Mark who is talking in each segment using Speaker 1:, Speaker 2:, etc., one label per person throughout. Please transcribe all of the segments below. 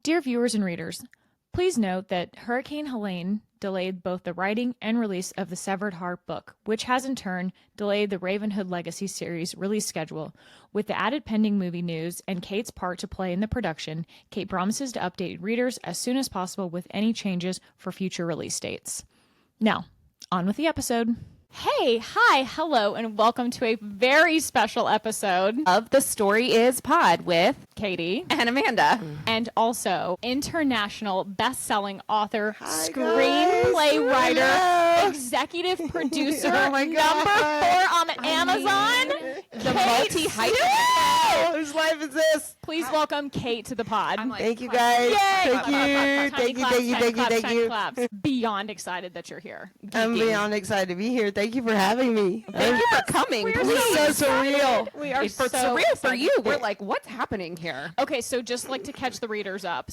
Speaker 1: Dear viewers and readers, please note that Hurricane Helene delayed both the writing and release of the Severed Heart book, which has in turn delayed the Ravenhood Legacy series release schedule. With the added pending movie news and Kate's part to play in the production, Kate promises to update readers as soon as possible with any changes for future release dates. Now, on with the episode. Hey, hi, hello, and welcome to a very special episode
Speaker 2: of The Story Is Pod with
Speaker 1: Katie
Speaker 2: and Amanda.
Speaker 1: And also international best-selling author, screenplay writer, executive producer, number 4 on Amazon,
Speaker 2: the
Speaker 1: Kate
Speaker 3: Whose life is this?
Speaker 1: Please welcome Kate to the pod.
Speaker 3: Thank you, guys.
Speaker 1: Yay!
Speaker 3: Thank you.
Speaker 1: Beyond excited that you're here.
Speaker 3: I'm beyond excited to be here. Thank you for having me.
Speaker 2: Thank you for coming.
Speaker 1: We're
Speaker 3: so surreal.
Speaker 1: We are
Speaker 2: for
Speaker 1: so
Speaker 2: surreal
Speaker 1: excited.
Speaker 2: for you. We're like, what's happening here?
Speaker 1: Okay, so just like to catch the readers up,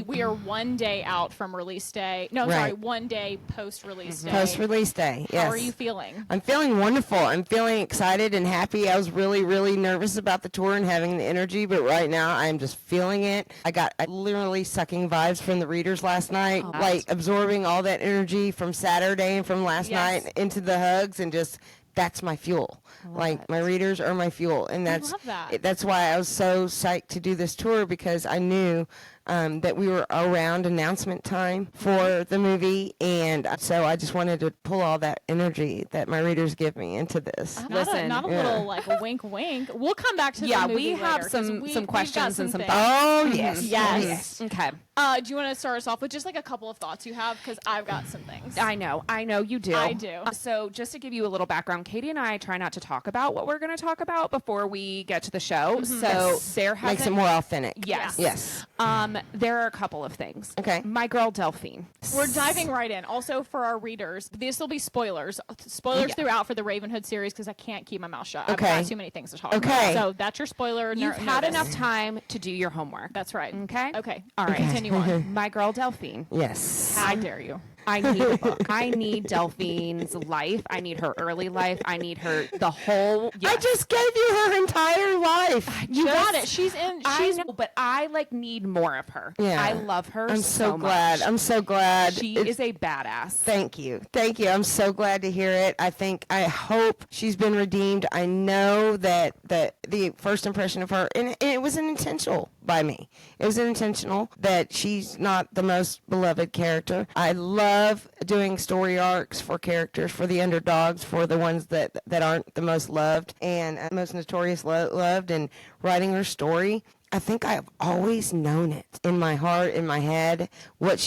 Speaker 1: we are one day out from release day. No, I'm sorry, one day post-release day.
Speaker 3: Post-release day, yes.
Speaker 1: How are you feeling?
Speaker 3: I'm feeling wonderful. I'm feeling excited and happy. I was really, really nervous about the tour and having the energy, but right now I'm just feeling it. I got literally sucking vibes from the readers last night, absorbing all that energy from Saturday and from last night into the hugs, and just that's my fuel. My readers are my fuel, and that's why I was so psyched to do this tour, because I knew that we were around announcement time for the movie, and so I just wanted to pull all that energy that my readers give me into this.
Speaker 1: Not a little like a wink wink. We'll come back to the movie
Speaker 2: we have
Speaker 1: later,
Speaker 2: some questions and some
Speaker 1: things.
Speaker 2: thoughts.
Speaker 3: Oh, yes.
Speaker 1: Yes.
Speaker 2: Okay.
Speaker 1: Do you want to start us off with just like a couple of thoughts you have? Because I've got some things.
Speaker 2: I know you do.
Speaker 1: I do.
Speaker 2: So just to give you a little background, Katie and I try not to talk about what we're going to talk about before we get to the show. So there
Speaker 3: makes it more authentic.
Speaker 2: Yes.
Speaker 3: Yes.
Speaker 2: There are a couple of things.
Speaker 3: Okay.
Speaker 2: My girl Delphine.
Speaker 1: We're diving right in. Also, for our readers, this will be spoilers. Spoilers throughout for the Ravenhood series, because I can't keep my mouth shut. I've got too many things to talk about. So that's your spoiler.
Speaker 2: You've had enough time to do your homework.
Speaker 1: That's right.
Speaker 2: Okay?
Speaker 1: Okay.
Speaker 2: All right.
Speaker 1: Continue on.
Speaker 2: My girl Delphine.
Speaker 3: Yes.
Speaker 1: How dare you?
Speaker 2: I need a book. I need Delphine's life. I need her early life. I need her the whole.
Speaker 3: I just gave you her entire life.
Speaker 1: You got it. She's
Speaker 2: but I need more of her.
Speaker 3: Yeah.
Speaker 2: I love her.
Speaker 3: I'm so glad.
Speaker 2: Much.
Speaker 3: I'm so glad.
Speaker 2: She is a badass.
Speaker 3: Thank you. I'm so glad to hear it. I hope she's been redeemed. I know that the first impression of her, and it was intentional by me. It was intentional that she's not the most beloved character. I love doing story arcs for characters, for the underdogs, for the ones that aren't the most loved and most notorious loved, and writing her story. I think I've always known it in my heart, in my head, what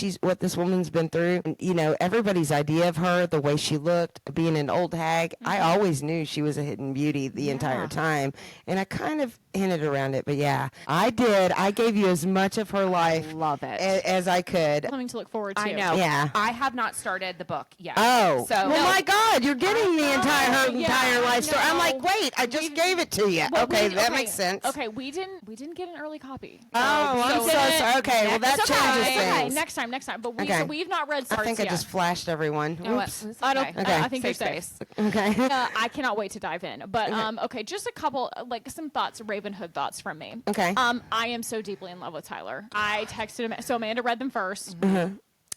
Speaker 3: this woman's been through. And, everybody's idea of her, the way she looked, being an old hag, I always knew she was a hidden beauty the entire time. And I kind of hinted around it, but I did. I gave you as much of her life as I could.
Speaker 1: Something to look forward to.
Speaker 2: I know.
Speaker 3: Yeah.
Speaker 2: I have not started the book yet.
Speaker 3: Oh.
Speaker 2: So
Speaker 3: my God, you're getting the entire life story. I'm like, wait, I just gave it to you.
Speaker 1: Well,
Speaker 3: that makes sense.
Speaker 1: Okay, we didn't get an early copy.
Speaker 3: I'm so sorry. Okay, well that changes things.
Speaker 1: Okay, next time. But we've not read Sarts
Speaker 3: I think I just flashed everyone.
Speaker 2: Oops.
Speaker 1: I don't.
Speaker 2: Okay.
Speaker 1: I think you're
Speaker 2: Safe
Speaker 1: safe.
Speaker 3: Okay.
Speaker 1: I cannot wait to dive in. But okay, just a couple some thoughts, Ravenhood thoughts from me.
Speaker 3: Okay.
Speaker 1: I am so deeply in love with Tyler. I texted him. So Amanda read them first.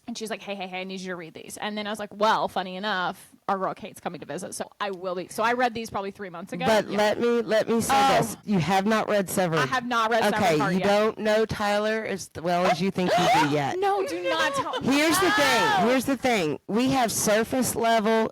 Speaker 1: And she's like, hey, I need you to read these. And then I was like, well, funny enough, our girl Kate's coming to visit, so I will be. So I read these probably 3 months ago.
Speaker 3: But let me say this. You have not read Severed.
Speaker 1: I have not read Severed
Speaker 3: Okay,
Speaker 1: Heart
Speaker 3: you
Speaker 1: yet.
Speaker 3: don't know Tyler as well as you think you do yet.
Speaker 1: No, do not tell me.
Speaker 3: Here's the thing. We have surface level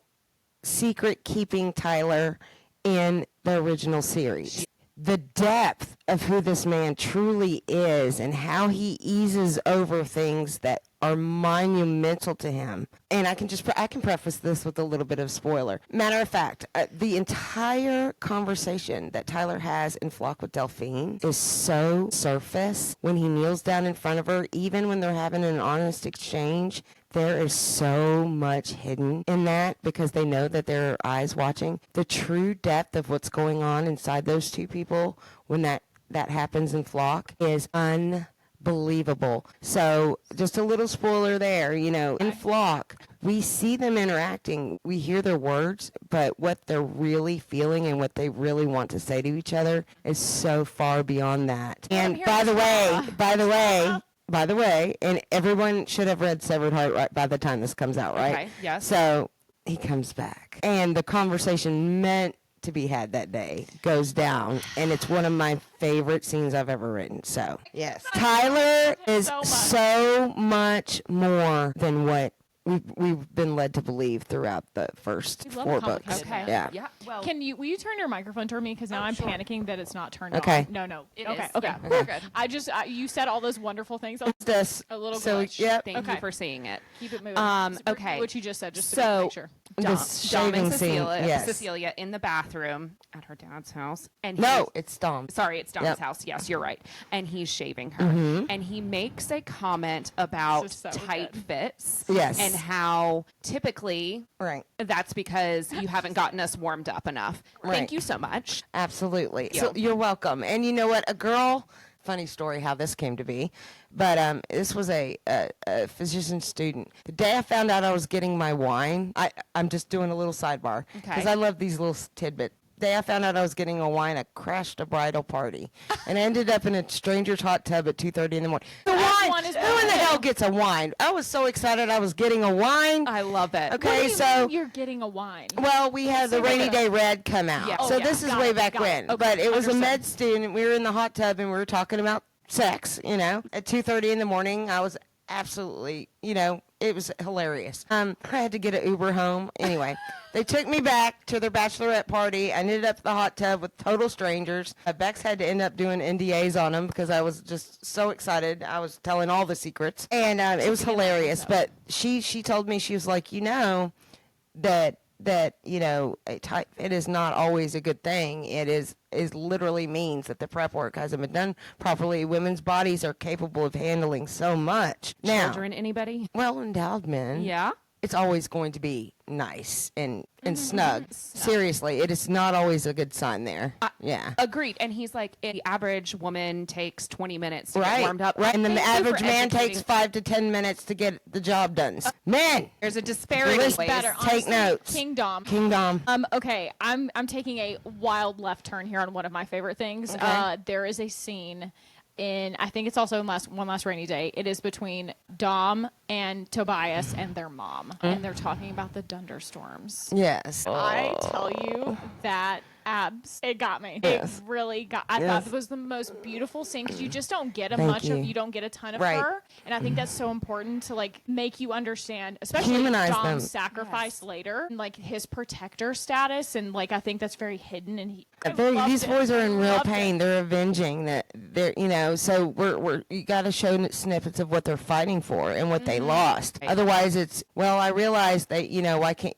Speaker 3: secret keeping Tyler in the original series. The depth of who this man truly is and how he eases over things that are monumental to him. And I can preface this with a little bit of spoiler. Matter of fact, the entire conversation that Tyler has in Flock with Delphine is so surface. When he kneels down in front of her, even when they're having an honest exchange, there is so much hidden in that, because they know that there are eyes watching. The true depth of what's going on inside those two people when that happens in Flock is unbelievable. So just a little spoiler there, in Flock, we see them interacting. We hear their words, but what they're really feeling and what they really want to say to each other is so far beyond that. And by the way, by the way, and everyone should have read Severed Heart right by the time this comes out, right?
Speaker 2: Okay, yes.
Speaker 3: So he comes back, and the conversation meant to be had that day goes down, and it's one of my favorite scenes I've ever written. So yes, Tyler is so much more than what we've been led to believe throughout the first
Speaker 1: love
Speaker 3: 4
Speaker 1: complicated
Speaker 3: books.
Speaker 1: stuff.
Speaker 3: Yeah.
Speaker 2: Yeah. Well,
Speaker 1: Will you turn your microphone toward me? Because now I'm panicking that it's not turned
Speaker 3: Okay.
Speaker 1: on. No.
Speaker 2: It
Speaker 1: Okay.
Speaker 2: is.
Speaker 1: Okay.
Speaker 2: Yeah, we're good.
Speaker 1: You said all those wonderful things.
Speaker 3: This,
Speaker 1: A little
Speaker 3: so
Speaker 1: glitch.
Speaker 3: yep.
Speaker 2: Thank
Speaker 1: Okay.
Speaker 2: you for seeing it.
Speaker 1: Keep it moving.
Speaker 2: Okay.
Speaker 1: What you just said, just to
Speaker 2: So,
Speaker 1: make sure.
Speaker 3: The
Speaker 2: Dom
Speaker 3: shaving
Speaker 2: and
Speaker 3: scene. Yes.
Speaker 2: Cecilia in the bathroom at her dad's house. And
Speaker 3: No,
Speaker 2: he's-
Speaker 3: it's Dom.
Speaker 2: Sorry, it's Dom's
Speaker 3: Yep.
Speaker 2: house. Yes, you're right. And he's shaving her. And he makes a comment about
Speaker 1: This is so
Speaker 2: tight
Speaker 1: good.
Speaker 2: fits.
Speaker 3: Yes.
Speaker 2: And how typically
Speaker 3: Right.
Speaker 2: that's because you haven't gotten us warmed up enough.
Speaker 3: Right.
Speaker 2: Thank you so much.
Speaker 3: Absolutely.
Speaker 2: Yeah.
Speaker 3: So you're welcome. And you know what? A girl, funny story how this came to be, but this was a physician student. The day I found out I was getting my wine, I'm just doing a little sidebar because
Speaker 2: Okay.
Speaker 3: I love these little tidbits. The day I found out I was getting a wine, I crashed a bridal party and I ended up in a stranger's hot tub at 2:30 in the morning. The wine!
Speaker 1: one is
Speaker 3: Who in the
Speaker 1: brilliant.
Speaker 3: hell gets a wine? I was so excited I was getting a wine.
Speaker 2: I love it.
Speaker 3: Okay.
Speaker 1: What do you
Speaker 3: so-
Speaker 1: mean you're getting a wine?
Speaker 3: Well, we had the
Speaker 1: Say that
Speaker 3: Rainy
Speaker 1: again.
Speaker 3: Day Red come out.
Speaker 2: Yeah.
Speaker 3: So
Speaker 2: Oh, yeah.
Speaker 3: this is
Speaker 1: Got
Speaker 3: way
Speaker 1: it,
Speaker 3: back
Speaker 1: got it.
Speaker 3: when.
Speaker 1: Okay,
Speaker 3: But it was a
Speaker 1: understood.
Speaker 3: med student. We were in the hot tub and we were talking about sex, at 2:30 in the morning. I was absolutely, it was hilarious. I had to get an Uber home. Anyway, they took me back to their bachelorette party. I ended up in the hot tub with total strangers. Bex had to end up doing NDAs on them because I was just so excited. I was telling all the secrets. And it was hilarious. But she told me, she was like, that a tight fit is not always a good thing. It is literally means that the prep work hasn't been done properly. Women's bodies are capable of handling so much. Now,
Speaker 2: Children, anybody?
Speaker 3: well endowed men,
Speaker 2: Yeah.
Speaker 3: it's always going to be nice and snug. Seriously, it is not always a good sign there. Yeah.
Speaker 2: Agreed. And he's like, the average woman takes 20 minutes to
Speaker 3: Right,
Speaker 2: get warmed up.
Speaker 3: right, and the
Speaker 2: Thank you
Speaker 3: average
Speaker 2: for
Speaker 3: man
Speaker 2: educating-
Speaker 3: takes 5 to 10 minutes to get the job done. Men,
Speaker 2: There's a disparity.
Speaker 3: List
Speaker 2: Ways.
Speaker 1: Better.
Speaker 3: Take
Speaker 1: Honestly,
Speaker 3: notes.
Speaker 1: Kingdom.
Speaker 3: Kingdom.
Speaker 1: Okay, I'm taking a wild left turn here on one of my favorite things.
Speaker 3: Okay.
Speaker 1: There is a scene in, I think it's also in One Last Rainy Day. It is between Dom and Tobias and their mom, and they're talking about the Dunderstorms.
Speaker 3: Yes.
Speaker 1: I tell you that it got me.
Speaker 3: Yes.
Speaker 1: It really got. I
Speaker 3: Yes.
Speaker 1: thought it was the most beautiful scene because you just don't get
Speaker 3: You
Speaker 1: don't get a ton of
Speaker 3: Right.
Speaker 1: her, and I think that's so important to make you understand, especially
Speaker 3: Humanize
Speaker 1: Dom's
Speaker 3: them.
Speaker 1: sacrifice later, and, his protector status, and I think that's very hidden. And
Speaker 3: These boys are in real
Speaker 1: Loved it.
Speaker 3: pain. They're avenging that. So you got to show snippets of what they're fighting for and what they lost. Otherwise, it's I realize that I can't.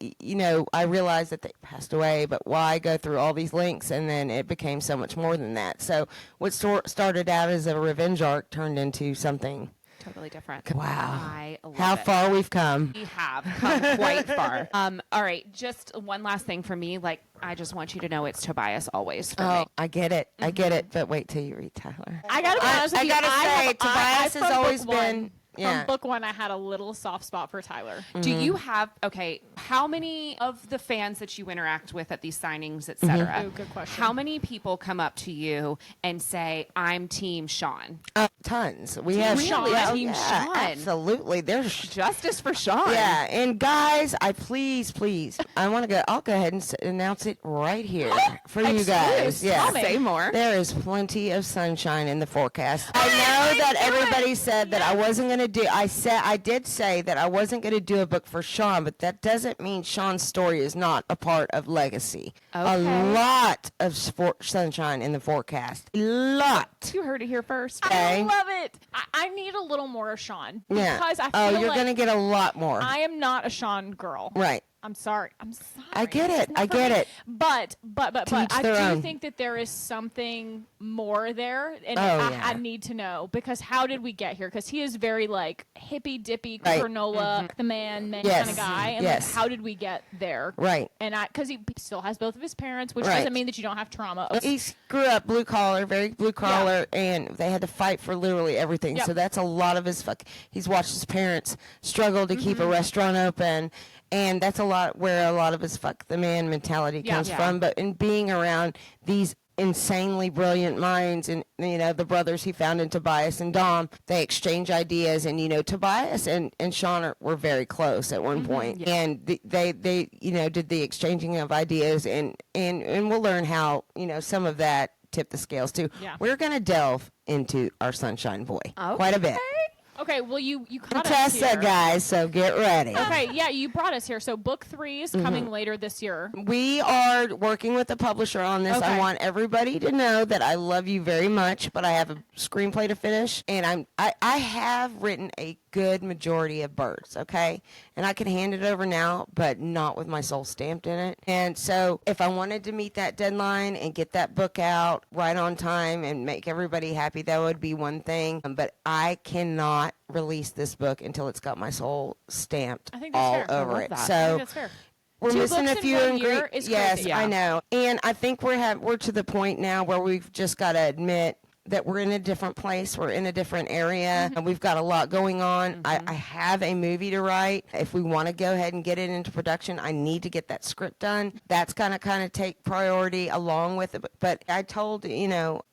Speaker 3: I realize that they passed away, but why go through all these links? And then it became so much more than that. So what started out as a revenge arc turned into something.
Speaker 2: Totally different.
Speaker 3: Wow.
Speaker 2: I love
Speaker 3: How
Speaker 2: it.
Speaker 3: far we've come.
Speaker 2: We have come quite far. All right. Just one last thing for me. I just want you to know it's Tobias always for me.
Speaker 3: I get it. I get it. But wait till you read Tyler.
Speaker 1: I gotta be honest with
Speaker 3: I
Speaker 1: you.
Speaker 3: gotta say, Tobias
Speaker 1: from
Speaker 3: has
Speaker 1: book
Speaker 3: always
Speaker 1: one-
Speaker 3: been. Yeah.
Speaker 1: From book one, I had a little soft spot for Tyler.
Speaker 2: Do you have how many of the fans that you interact with at these signings, etc.?
Speaker 1: Ooh, good question.
Speaker 2: How many people come up to you and say, "I'm Team Sean"?
Speaker 3: Tons. We have
Speaker 2: Really? Team Sean?
Speaker 3: Absolutely. There's
Speaker 2: Justice for Sean.
Speaker 3: yeah. And guys, please, I want to go. I'll go ahead and announce it right here for you guys.
Speaker 1: Exclusive.
Speaker 3: Yeah.
Speaker 1: Tell me.
Speaker 2: Say more.
Speaker 3: There is plenty of sunshine in the forecast. I know that everybody said that I wasn't going to do. I did say that I wasn't going to do a book for Sean, but that doesn't mean Sean's story is not a part of Legacy. A lot of sunshine in the forecast. Lot.
Speaker 2: You heard it here first.
Speaker 1: I
Speaker 3: Okay.
Speaker 1: love it. I need a little more of Sean
Speaker 3: Yeah.
Speaker 1: because I
Speaker 3: Oh,
Speaker 1: feel
Speaker 3: you're
Speaker 1: like
Speaker 3: going to get a lot more.
Speaker 1: I am not a Sean girl.
Speaker 3: Right.
Speaker 1: I'm sorry.
Speaker 3: I get
Speaker 1: It's
Speaker 3: it.
Speaker 1: not
Speaker 3: I
Speaker 1: for
Speaker 3: get
Speaker 1: me.
Speaker 3: it.
Speaker 1: But
Speaker 3: each
Speaker 1: I
Speaker 3: their
Speaker 1: do
Speaker 3: own.
Speaker 1: think that there is something more there, and
Speaker 3: Oh,
Speaker 1: I
Speaker 3: yeah.
Speaker 1: need to know because how did we get here? Because he is very hippy dippy,
Speaker 3: Right.
Speaker 1: granola, the man
Speaker 3: Yes.
Speaker 1: kind of guy, and
Speaker 3: Yes.
Speaker 1: how did we get there?
Speaker 3: Right.
Speaker 1: And because he still has both of his parents, which
Speaker 3: Right.
Speaker 1: doesn't mean that you don't have trauma.
Speaker 3: He grew up blue collar, very blue collar, and they had to fight for literally everything.
Speaker 1: Yep.
Speaker 3: So that's a lot of his he's watched his parents struggle to keep a restaurant open, and that's where a lot of his the man mentality comes
Speaker 2: Yeah.
Speaker 3: from. But in being around these insanely brilliant minds, and the brothers he found in Tobias and Dom. They exchange ideas, and Tobias and Sean were very close at one point.
Speaker 2: Yeah.
Speaker 3: And they did the exchanging of ideas, and we'll learn how some of that tipped the scales too.
Speaker 1: Yeah.
Speaker 3: We're gonna delve into our Sunshine Boy quite a bit.
Speaker 1: Okay, well, you caught us
Speaker 3: Contessa,
Speaker 1: here.
Speaker 3: guys, so get ready.
Speaker 1: Okay, yeah, you brought us here. So book 3 is coming later this year.
Speaker 3: We are working with the publisher on this.
Speaker 1: Okay.
Speaker 3: I want everybody to know that I love you very much, but I have a screenplay to finish, and I have written a good majority of Birds, okay? And I can hand it over now, but not with my soul stamped in it. And so if I wanted to meet that deadline and get that book out right on time and make everybody happy, that would be one thing. But I cannot release this book until it's got my soul stamped
Speaker 1: I think that's
Speaker 3: all
Speaker 1: fair. I
Speaker 3: over
Speaker 2: love
Speaker 3: it.
Speaker 2: that.
Speaker 1: I
Speaker 3: So
Speaker 1: think that's fair.
Speaker 3: we're
Speaker 1: 2
Speaker 3: missing a
Speaker 1: books in
Speaker 3: few
Speaker 1: 1 year
Speaker 3: ingredients.
Speaker 1: is
Speaker 3: Yes,
Speaker 1: crazy.
Speaker 2: Yeah.
Speaker 3: I know. And I think we're to the point now where we've just got to admit that we're in a different place. We're in a different area. And we've got a lot going on. I have a movie to write. If we want to go ahead and get it into production, I need to get that script done. That's kind of take priority along with it. But I told,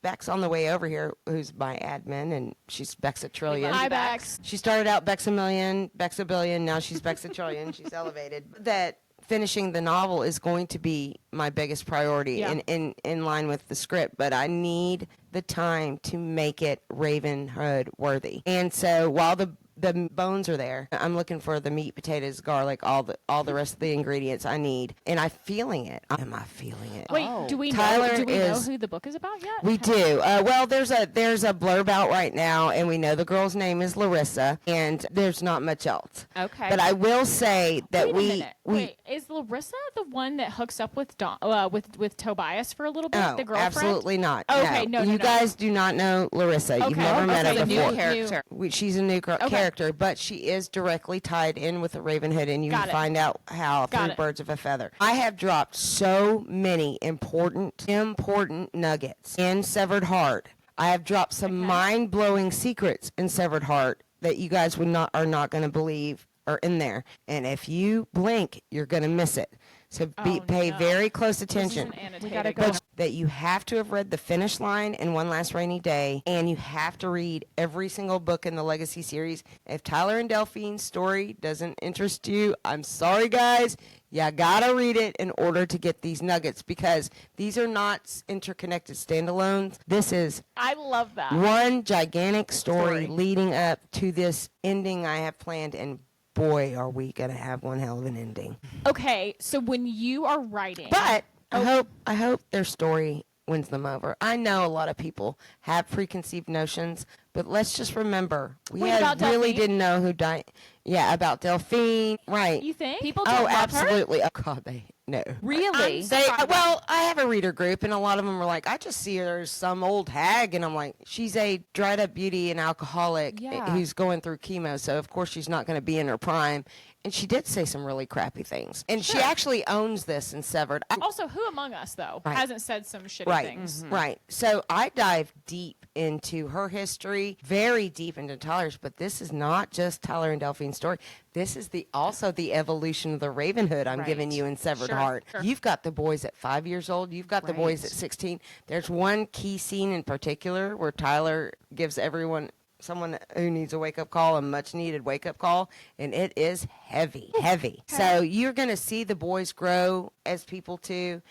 Speaker 3: Bex on the way over here, who's my admin, and she's Bex a Trillion.
Speaker 1: Hi, Bex.
Speaker 3: She started out Bex a Million, Bex a Billion. Now she's Bex a Trillion. She's elevated. That finishing the novel is going to be my biggest priority
Speaker 1: Yeah.
Speaker 3: in line with the script, but I need the time to make it Ravenhood worthy. And so while the bones are there, I'm looking for the meat, potatoes, garlic, all the rest of the ingredients I need, and I'm feeling it. Am I feeling it?
Speaker 1: Wait,
Speaker 2: Oh.
Speaker 1: do we
Speaker 3: Tyler
Speaker 1: know
Speaker 3: is-
Speaker 1: who the book is about yet?
Speaker 3: We do. Well, there's a blurb out right now, and we know the girl's name is Larissa, and there's not much else.
Speaker 2: Okay.
Speaker 3: But I will say that
Speaker 1: Wait a minute.
Speaker 3: we
Speaker 1: Wait, is Larissa the one that hooks up with with Tobias for a little bit?
Speaker 3: no,
Speaker 1: the girlfriend?
Speaker 3: absolutely not.
Speaker 1: Okay, no,
Speaker 3: you
Speaker 1: no.
Speaker 3: guys do not know Larissa. You've
Speaker 1: Okay,
Speaker 3: never met
Speaker 2: It's
Speaker 3: her
Speaker 2: a new
Speaker 3: before.
Speaker 2: character.
Speaker 3: She's a new character, but she is directly tied in with the Ravenhood, and you
Speaker 1: Got
Speaker 3: can
Speaker 1: it.
Speaker 3: find out how
Speaker 1: Got
Speaker 3: through
Speaker 1: it.
Speaker 3: Birds of a Feather. I have dropped so many important nuggets in Severed Heart. I have dropped some mind-blowing secrets in Severed Heart that you guys are not going to believe are in there. And if you blink, you're going to miss it. So pay
Speaker 1: no.
Speaker 3: very close
Speaker 1: This is
Speaker 3: attention.
Speaker 1: an annotated
Speaker 2: We gotta go.
Speaker 1: book.
Speaker 3: But that you have to have read The Finish Line and One Last Rainy Day, and you have to read every single book in the Legacy series. If Tyler and Delphine's story doesn't interest you, I'm sorry, guys. You gotta read it in order to get these nuggets, because these are not interconnected standalones. This is
Speaker 1: I love that.
Speaker 3: one gigantic story
Speaker 1: Story.
Speaker 3: leading up to this ending I have planned, and boy, are we gonna have one hell of an ending.
Speaker 1: Okay, so when you are writing,
Speaker 3: But I hope their story wins them over. I know a lot of people have preconceived notions, but let's just remember we
Speaker 1: Wait, about
Speaker 3: really
Speaker 1: Delphine?
Speaker 3: didn't know who died. Yeah, about Delphine, right?
Speaker 1: you think
Speaker 2: People don't
Speaker 3: Oh,
Speaker 2: love her?
Speaker 3: absolutely. Oh God, they no.
Speaker 2: Really?
Speaker 3: Well, I have a reader group, and a lot of them are like, I just see her as some old hag, and I'm like, she's a dried up beauty and alcoholic
Speaker 2: Yeah.
Speaker 3: who's going through chemo, so of course she's not going to be in her prime. And she did say some really crappy things, and she actually owns this in Severed.
Speaker 1: also, who among us though
Speaker 3: Right.
Speaker 1: hasn't said some shitty
Speaker 3: Right,
Speaker 1: things?
Speaker 3: right. So I dive deep into her history, very deep into Tyler's, but this is not just Tyler and Delphine's story. This is also the evolution of the Ravenhood I'm
Speaker 2: Right.
Speaker 3: giving you in Severed
Speaker 1: Sure,
Speaker 3: Heart.
Speaker 1: sure.
Speaker 3: You've got the boys at 5 years old. You've got the boys
Speaker 2: Right.
Speaker 3: at 16. There's one key scene in particular where Tyler gives someone who needs a wake-up call, a much-needed wake-up call, and it is heavy. So you're going to see the boys grow as people too.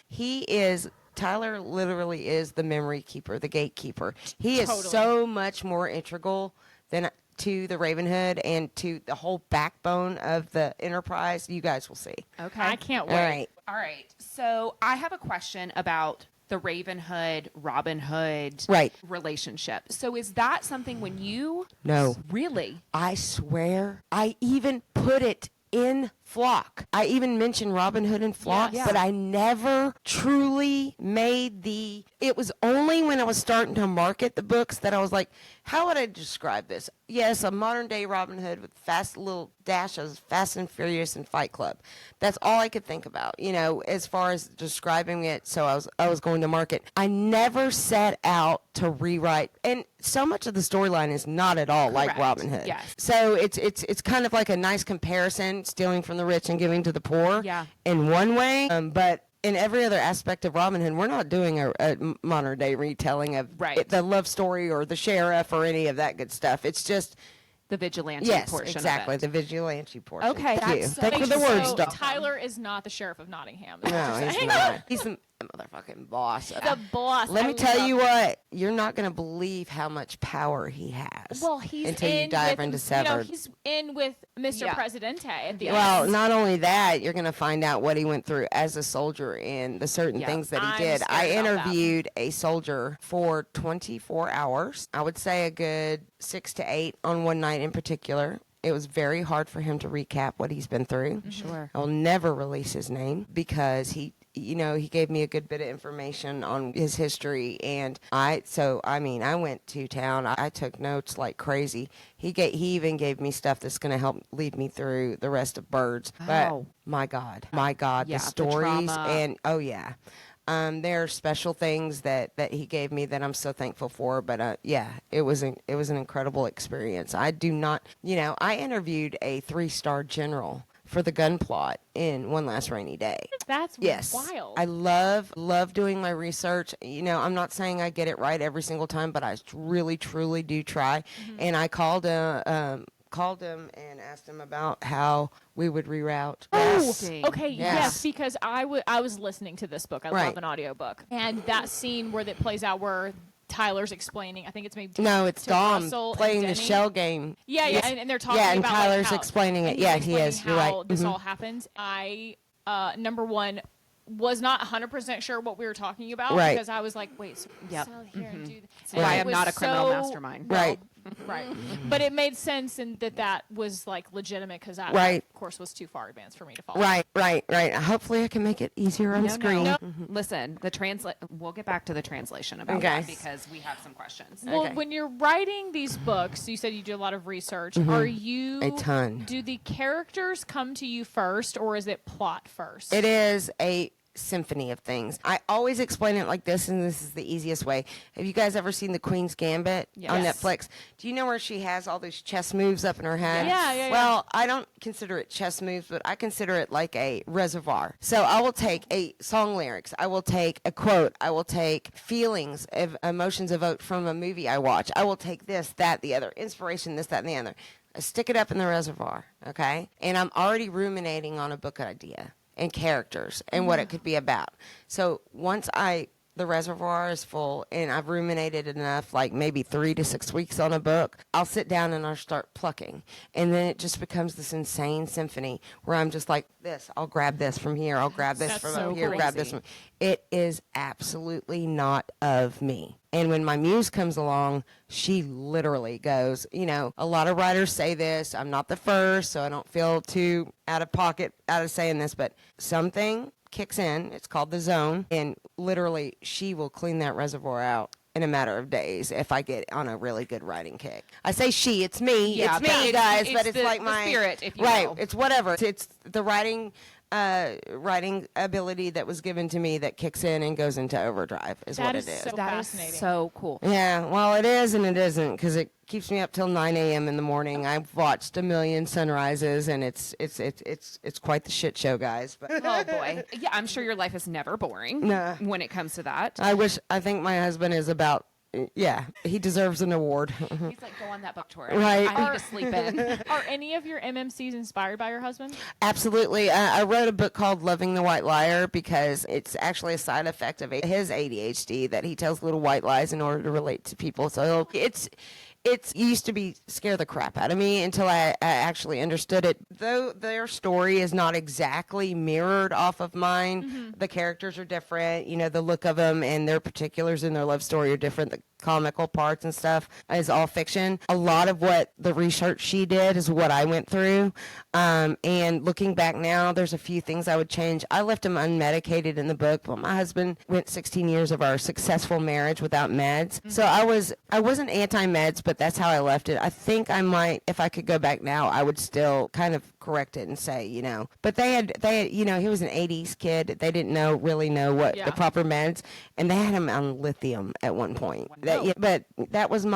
Speaker 3: Tyler literally is the memory keeper, the gatekeeper. He is
Speaker 1: Totally.
Speaker 3: so much more integral than to the Ravenhood and to the whole backbone of the Enterprise. You guys will see.
Speaker 2: Okay.
Speaker 1: I can't wait.
Speaker 3: All right.
Speaker 2: All right. So I have a question about the Ravenhood, Robin Hood
Speaker 3: Right.
Speaker 2: relationship. So is that something when you
Speaker 3: No.
Speaker 2: really?
Speaker 3: I swear, I even put it in Flock. I even mentioned Robin Hood and Flock,
Speaker 2: Yes.
Speaker 3: but I never truly made it was only when I was starting to market the books that I was like, how would I describe this? Yes, a modern day Robin Hood with fast little dashes, Fast and Furious and Fight Club. That's all I could think about, as far as describing it. So I was going to market. I never set out to rewrite, and so much of the storyline is not at all like
Speaker 2: Correct.
Speaker 3: Robin Hood.
Speaker 2: Yes.
Speaker 3: So it's kind of like a nice comparison, stealing from the rich and giving to the poor.
Speaker 2: Yeah.
Speaker 3: In one way, but in every other aspect of Robin Hood, we're not doing a modern day retelling of the love story or the sheriff or any of that good stuff. It's just
Speaker 2: the vigilante portion
Speaker 3: exactly,
Speaker 2: of it.
Speaker 3: the vigilante portion.
Speaker 2: Okay,
Speaker 3: Thank you.
Speaker 2: that's
Speaker 3: Thank you for the words,
Speaker 1: So
Speaker 3: Doc.
Speaker 1: Tyler is not the sheriff of Nottingham. is what
Speaker 3: No,
Speaker 1: you're
Speaker 3: he's
Speaker 1: saying.
Speaker 3: not. He's the motherfucking boss.
Speaker 1: The boss.
Speaker 3: Let me
Speaker 1: I
Speaker 3: tell
Speaker 1: love
Speaker 3: you
Speaker 1: it.
Speaker 3: what, you're not going to believe how much power he has.
Speaker 1: Well, he's
Speaker 3: until
Speaker 1: in
Speaker 3: you dive
Speaker 1: with,
Speaker 3: into Severed.
Speaker 1: he's in with Mr.
Speaker 2: Yeah.
Speaker 1: Presidente at the
Speaker 3: Well,
Speaker 1: end.
Speaker 3: not only that, you're going to find out what he went through as a soldier and the certain
Speaker 2: Yeah.
Speaker 3: things that he
Speaker 1: I'm
Speaker 3: did.
Speaker 1: scared
Speaker 3: I
Speaker 1: about that.
Speaker 3: interviewed a soldier for 24 hours. I would say a good 6 to 8 on one night in particular. It was very hard for him to recap what he's been through.
Speaker 2: Sure.
Speaker 3: I'll never release his name because he gave me a good bit of information on his history, and I went to town. I took notes like crazy. He even gave me stuff that's going to help lead me through the rest of Birds.
Speaker 2: Wow.
Speaker 3: But my God,
Speaker 2: Yeah,
Speaker 3: the
Speaker 2: the
Speaker 3: stories
Speaker 2: trauma.
Speaker 3: and there are special things that he gave me that I'm so thankful for. But it was an incredible experience. I interviewed a 3-star general for the gun plot in One Last Rainy Day.
Speaker 1: That's
Speaker 3: Yes.
Speaker 1: wild.
Speaker 3: I love doing my research. I'm not saying I get it right every single time, but I really, truly do try. And I called him and asked him about how we would reroute.
Speaker 2: Interesting.
Speaker 1: Okay,
Speaker 3: Yes.
Speaker 1: yes, because I was listening to this book. I
Speaker 3: Right.
Speaker 1: love an audiobook. And that scene where that plays out where Tyler's explaining, I think it's maybe
Speaker 3: No, it's
Speaker 1: to
Speaker 3: Dom
Speaker 1: Russell and
Speaker 3: playing the
Speaker 1: Denny.
Speaker 3: shell game.
Speaker 1: Yeah,
Speaker 3: Yes.
Speaker 1: and they're talking
Speaker 3: Yeah, and
Speaker 1: about
Speaker 3: Tyler's
Speaker 1: how,
Speaker 3: explaining it.
Speaker 1: and
Speaker 3: Yeah,
Speaker 1: he's
Speaker 3: he is.
Speaker 1: explaining
Speaker 3: You're
Speaker 1: how
Speaker 3: right.
Speaker 1: this
Speaker 3: Mhm.
Speaker 1: all happens. I number one was not 100% sure what we were talking about
Speaker 3: Right.
Speaker 1: because I was like, wait, so
Speaker 2: Yep.
Speaker 1: sell here and do that.
Speaker 2: That's why
Speaker 1: It
Speaker 2: I'm
Speaker 1: was
Speaker 2: not a criminal
Speaker 1: so-
Speaker 2: mastermind.
Speaker 3: Right.
Speaker 1: Right. But it made sense and that was like legitimate because that,
Speaker 3: Right.
Speaker 1: of course, was too far advanced for me to follow.
Speaker 3: Right. Hopefully I can make it easier on screen.
Speaker 2: No. Listen, we'll get back to the translation about
Speaker 3: Okay.
Speaker 2: that because we have some questions.
Speaker 1: Well,
Speaker 3: Okay.
Speaker 1: when you're writing these books, you said you do a lot of research. Are you
Speaker 3: A ton.
Speaker 1: Do the characters come to you first, or is it plot first?
Speaker 3: It is a symphony of things. I always explain it like this, and this is the easiest way. Have you guys ever seen The Queen's Gambit on
Speaker 1: Yes.
Speaker 3: Netflix? Do you know where she has all those chess moves up in her head?
Speaker 1: Yeah.
Speaker 3: Well, I don't consider it chess moves, but I consider it like a reservoir. So I will take a song lyrics. I will take a quote. I will take feelings, emotions evoked from a movie I watch. I will take this, that, the other, inspiration, this, that, and the other. I stick it up in the reservoir, okay? And I'm already ruminating on a book idea and characters and what it could be about. So once the reservoir is full and I've ruminated enough, like maybe 3 to 6 weeks on a book, I'll sit down and I'll start plucking. And then it just becomes this insane symphony where I'm just like this. I'll grab this from here. I'll grab this
Speaker 1: That's
Speaker 3: from
Speaker 1: so
Speaker 3: up here. Grab this
Speaker 1: crazy.
Speaker 3: from. It is absolutely not of me. And when my muse comes along, she literally goes, a lot of writers say this. I'm not the first, so I don't feel too out of pocket out of saying this, but something kicks in. It's called the zone. And literally, she will clean that reservoir out in a matter of days if I get on a really good writing kick. I say she, it's me.
Speaker 2: Yeah,
Speaker 3: it's
Speaker 2: but
Speaker 3: me,
Speaker 2: it's-
Speaker 3: guys,
Speaker 2: it's
Speaker 3: but it's
Speaker 2: the-
Speaker 3: like
Speaker 2: the
Speaker 3: my
Speaker 2: spirit, if you
Speaker 3: right.
Speaker 2: will.
Speaker 3: It's whatever. It's the writing ability that was given to me that kicks in and goes into overdrive is
Speaker 1: That
Speaker 3: what
Speaker 1: is
Speaker 3: it is.
Speaker 1: so
Speaker 2: That is
Speaker 1: fascinating.
Speaker 2: so cool.
Speaker 3: Yeah, well, it is and it isn't because it keeps me up till 9 a.m. in the morning. I've watched a million sunrises and it's quite the shit show, guys. But
Speaker 2: Oh boy. Yeah, I'm sure your life is never boring
Speaker 3: Nah.
Speaker 2: when it comes to that.
Speaker 3: I think my husband is about. Yeah, he deserves an award.
Speaker 2: He's like, go on that book tour.
Speaker 3: Right.
Speaker 2: I need to sleep in.
Speaker 1: Are any of your MMCs inspired by your husband?
Speaker 3: Absolutely. I wrote a book called Loving the White Liar because it's actually a side effect of his ADHD that he tells little white lies in order to relate to people. So it used to be scare the crap out of me until I actually understood it. Though their story is not exactly mirrored off of mine, the characters are different. The look of them and their particulars in their love story are different. The comical parts and stuff is all fiction. A lot of what the research she did is what I went through. And looking back now, there's a few things I would change. I left him unmedicated in the book, but my husband went 16 years of our successful marriage without meds. So I wasn't anti-meds, but that's how I left it. I think I might, if I could go back now, I would still kind of correct it and say, but they had, he was an 80s kid. They didn't really know what the proper meds, and they had him on lithium at one point. But that was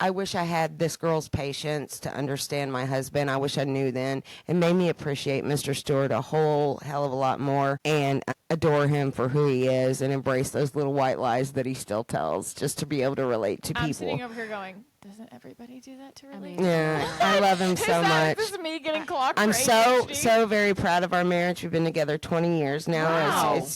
Speaker 3: I wish I had this girl's patience to understand my husband. I wish I knew then. It made me appreciate Mr. Stewart a whole hell of a lot more and adore him for who he is and embrace those little white lies that he still tells, just to be able to relate to people.
Speaker 1: I'm sitting over here going, doesn't everybody do that to relate?
Speaker 3: Yeah, I love him so much.
Speaker 1: This is me getting clocked.
Speaker 3: I'm
Speaker 1: for
Speaker 3: so
Speaker 1: ADHD.
Speaker 3: very proud of our marriage. We've been together 20 years now.
Speaker 2: Wow.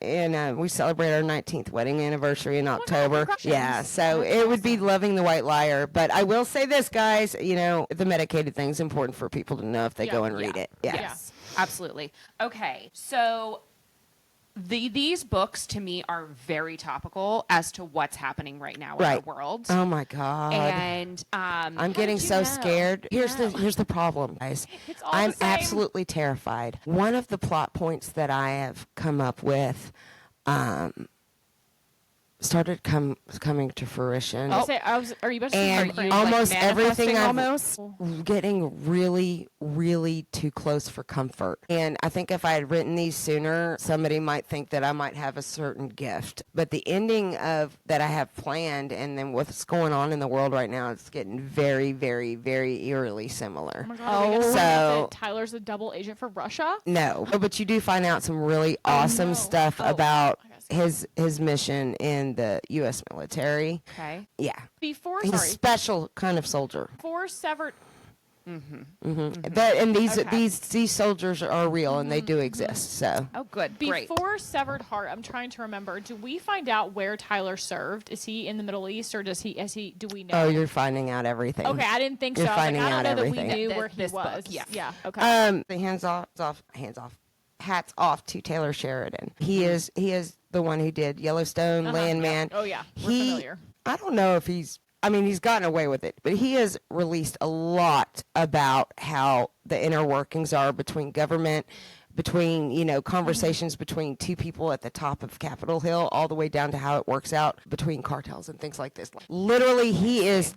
Speaker 3: And we celebrate our 19th wedding anniversary in October.
Speaker 1: congratulations.
Speaker 3: Yeah, so it would be Loving the White Liar. But I will say this, guys, the medicated thing's important for people to know if they go and read it. Yeah.
Speaker 2: Yes, absolutely. Okay, so these books to me are very topical as to what's happening right now in our world.
Speaker 3: Oh my God.
Speaker 2: And
Speaker 3: I'm getting so scared. Here's the problem, guys.
Speaker 1: It's all
Speaker 3: I'm
Speaker 1: the same.
Speaker 3: absolutely terrified. One of the plot points that I have come up with started coming to fruition.
Speaker 1: Are you about to say
Speaker 3: And
Speaker 1: Mercury?
Speaker 3: almost
Speaker 2: like
Speaker 3: everything
Speaker 2: manifesting
Speaker 3: I'm getting really, really too close for comfort. And I think if I had written these sooner, somebody might think that I might have a certain gift. But the ending of that I have planned and then what's going on in the world right now, it's getting very, very, very eerily similar.
Speaker 1: Oh my God, are we gonna find out
Speaker 3: So
Speaker 1: that Tyler's a double agent for Russia?
Speaker 3: no, but you do find out some really awesome stuff about
Speaker 1: I gotta see.
Speaker 3: his mission in the U.S. military.
Speaker 2: okay.
Speaker 3: Yeah.
Speaker 1: Before
Speaker 3: He's a special kind of soldier.
Speaker 1: severed.
Speaker 3: And these
Speaker 1: Okay.
Speaker 3: these soldiers are real and they do exist. So
Speaker 2: Oh, good. Great.
Speaker 1: Before Severed Heart, I'm trying to remember. Do we find out where Tyler served? Is he in the Middle East, or do we know?
Speaker 3: you're finding out everything.
Speaker 1: Okay, I didn't think
Speaker 3: You're
Speaker 1: so. I was
Speaker 3: finding
Speaker 1: like, I
Speaker 3: out
Speaker 1: don't know
Speaker 3: everything.
Speaker 1: that we knew
Speaker 2: Th-
Speaker 1: where he
Speaker 2: this book,
Speaker 1: was.
Speaker 2: yeah.
Speaker 1: Yeah. Okay.
Speaker 3: The hands off. Hats off to Taylor Sheridan. He is the one who did Yellowstone, Landman.
Speaker 1: Oh yeah. We're
Speaker 3: He
Speaker 1: familiar.
Speaker 3: I don't know if he's gotten away with it, but he has released a lot about how the inner workings are between government, between, conversations between two people at the top of Capitol Hill, all the way down to how it works out between cartels and things like this. Literally, he is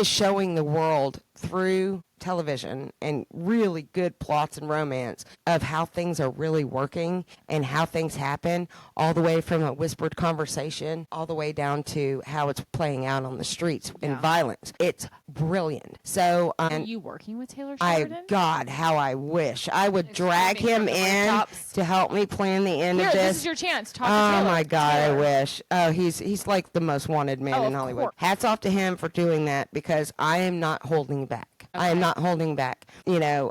Speaker 3: showing the world through television and really good plots and romance of how things are really working and how things happen, all the way from a whispered conversation all the way down to how it's playing out on the streets in violence. It's brilliant. So
Speaker 1: Are you working with Taylor
Speaker 3: I
Speaker 1: Sheridan?
Speaker 3: God, how I wish I would drag him
Speaker 2: screaming from the
Speaker 3: in
Speaker 2: rooftops.
Speaker 3: to help me plan the end
Speaker 1: Here,
Speaker 3: of
Speaker 1: this
Speaker 3: this.
Speaker 1: is your chance. Talk to
Speaker 3: Oh
Speaker 1: Taylor.
Speaker 3: my God, I
Speaker 1: Taylor.
Speaker 3: wish. Oh, he's like the most wanted man
Speaker 1: Oh,
Speaker 3: in
Speaker 1: of
Speaker 3: Hollywood.
Speaker 1: course.
Speaker 3: Hats off to him for doing that because I am not holding back. I am not holding back.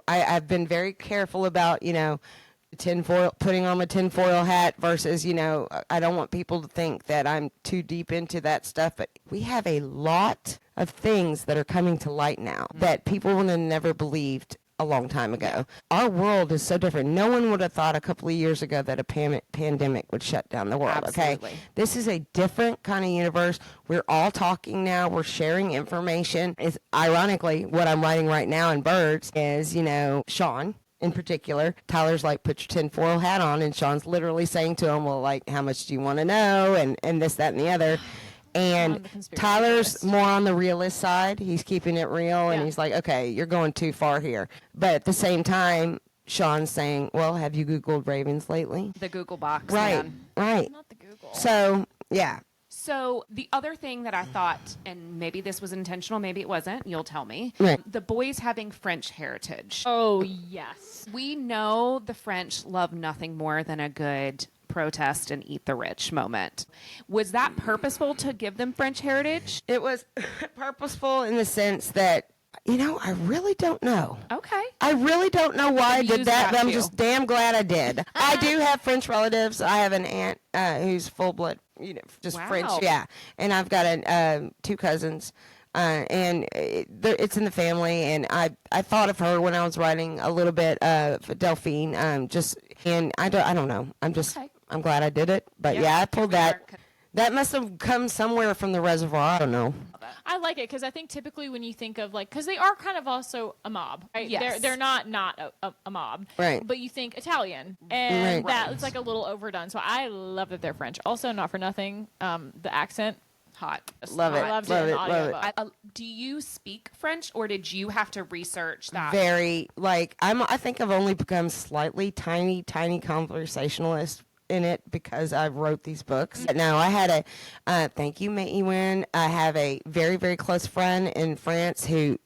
Speaker 3: I've been very careful about, putting on my tinfoil hat versus, I don't want people to think that I'm too deep into that stuff. But we have a lot of things that are coming to light now that people would have never believed a long time ago. Our world is so different. No one would have thought a couple of years ago that a pandemic would shut down the world.
Speaker 2: Absolutely.
Speaker 3: Okay, this is a different kind of universe. We're all talking now. We're sharing information. It's ironically what I'm writing right now in Birds is, Sean in particular. Tyler's like, put your tinfoil hat on, and Sean's literally saying to him, well, like, how much do you want to know, and this, that, and the other. And
Speaker 1: the conspiracy
Speaker 3: Tyler's
Speaker 1: theorist.
Speaker 3: more on the realist side. He's keeping it real, and
Speaker 1: Yeah.
Speaker 3: he's like, okay, you're going too far here. But at the same time, Sean's saying, well, have you Googled ravens lately?
Speaker 2: The Google box.
Speaker 3: Right,
Speaker 2: Man.
Speaker 3: right.
Speaker 1: Not the Google.
Speaker 3: So, yeah.
Speaker 2: So the other thing that I thought, and maybe this was intentional, maybe it wasn't, you'll tell me.
Speaker 3: Right.
Speaker 2: The boys having French heritage.
Speaker 1: Oh yes.
Speaker 2: We know the French love nothing more than a good protest and eat the rich moment. Was that purposeful to give them French heritage?
Speaker 3: It was purposeful in the sense that, I really don't know.
Speaker 2: Okay.
Speaker 3: I really don't know why I
Speaker 2: Could've
Speaker 3: did
Speaker 2: used
Speaker 3: that,
Speaker 2: that
Speaker 3: but I'm
Speaker 2: too.
Speaker 3: just damn glad I did. I do have French relatives. I have an aunt who's full blood, just
Speaker 2: Wow.
Speaker 3: French. Yeah, and I've two cousins, and it's in the family. And I thought of her when I was writing a little bit of Delphine. And I don't know.
Speaker 2: Okay.
Speaker 3: I'm glad I did it. But yeah, I pulled that. That must have come somewhere from the reservoir. I don't know.
Speaker 1: I like it because I think typically when you think of because they are kind of also a mob, right?
Speaker 2: Yes.
Speaker 1: They're not a mob,
Speaker 3: Right.
Speaker 1: But you think Italian, and
Speaker 3: Right.
Speaker 1: that it's like a little overdone. So I love that they're French. Also, not for nothing, the accent
Speaker 2: Hot.
Speaker 3: Love it.
Speaker 1: I loved
Speaker 3: Love
Speaker 1: it in
Speaker 3: it. Love it.
Speaker 1: audiobook.
Speaker 2: Do you speak French, or did you have to research that?
Speaker 3: Very, like, I think I've only become slightly tiny conversationalist in it because I wrote these books. No, I had thank you, Maywin. I have a very, very close friend in France who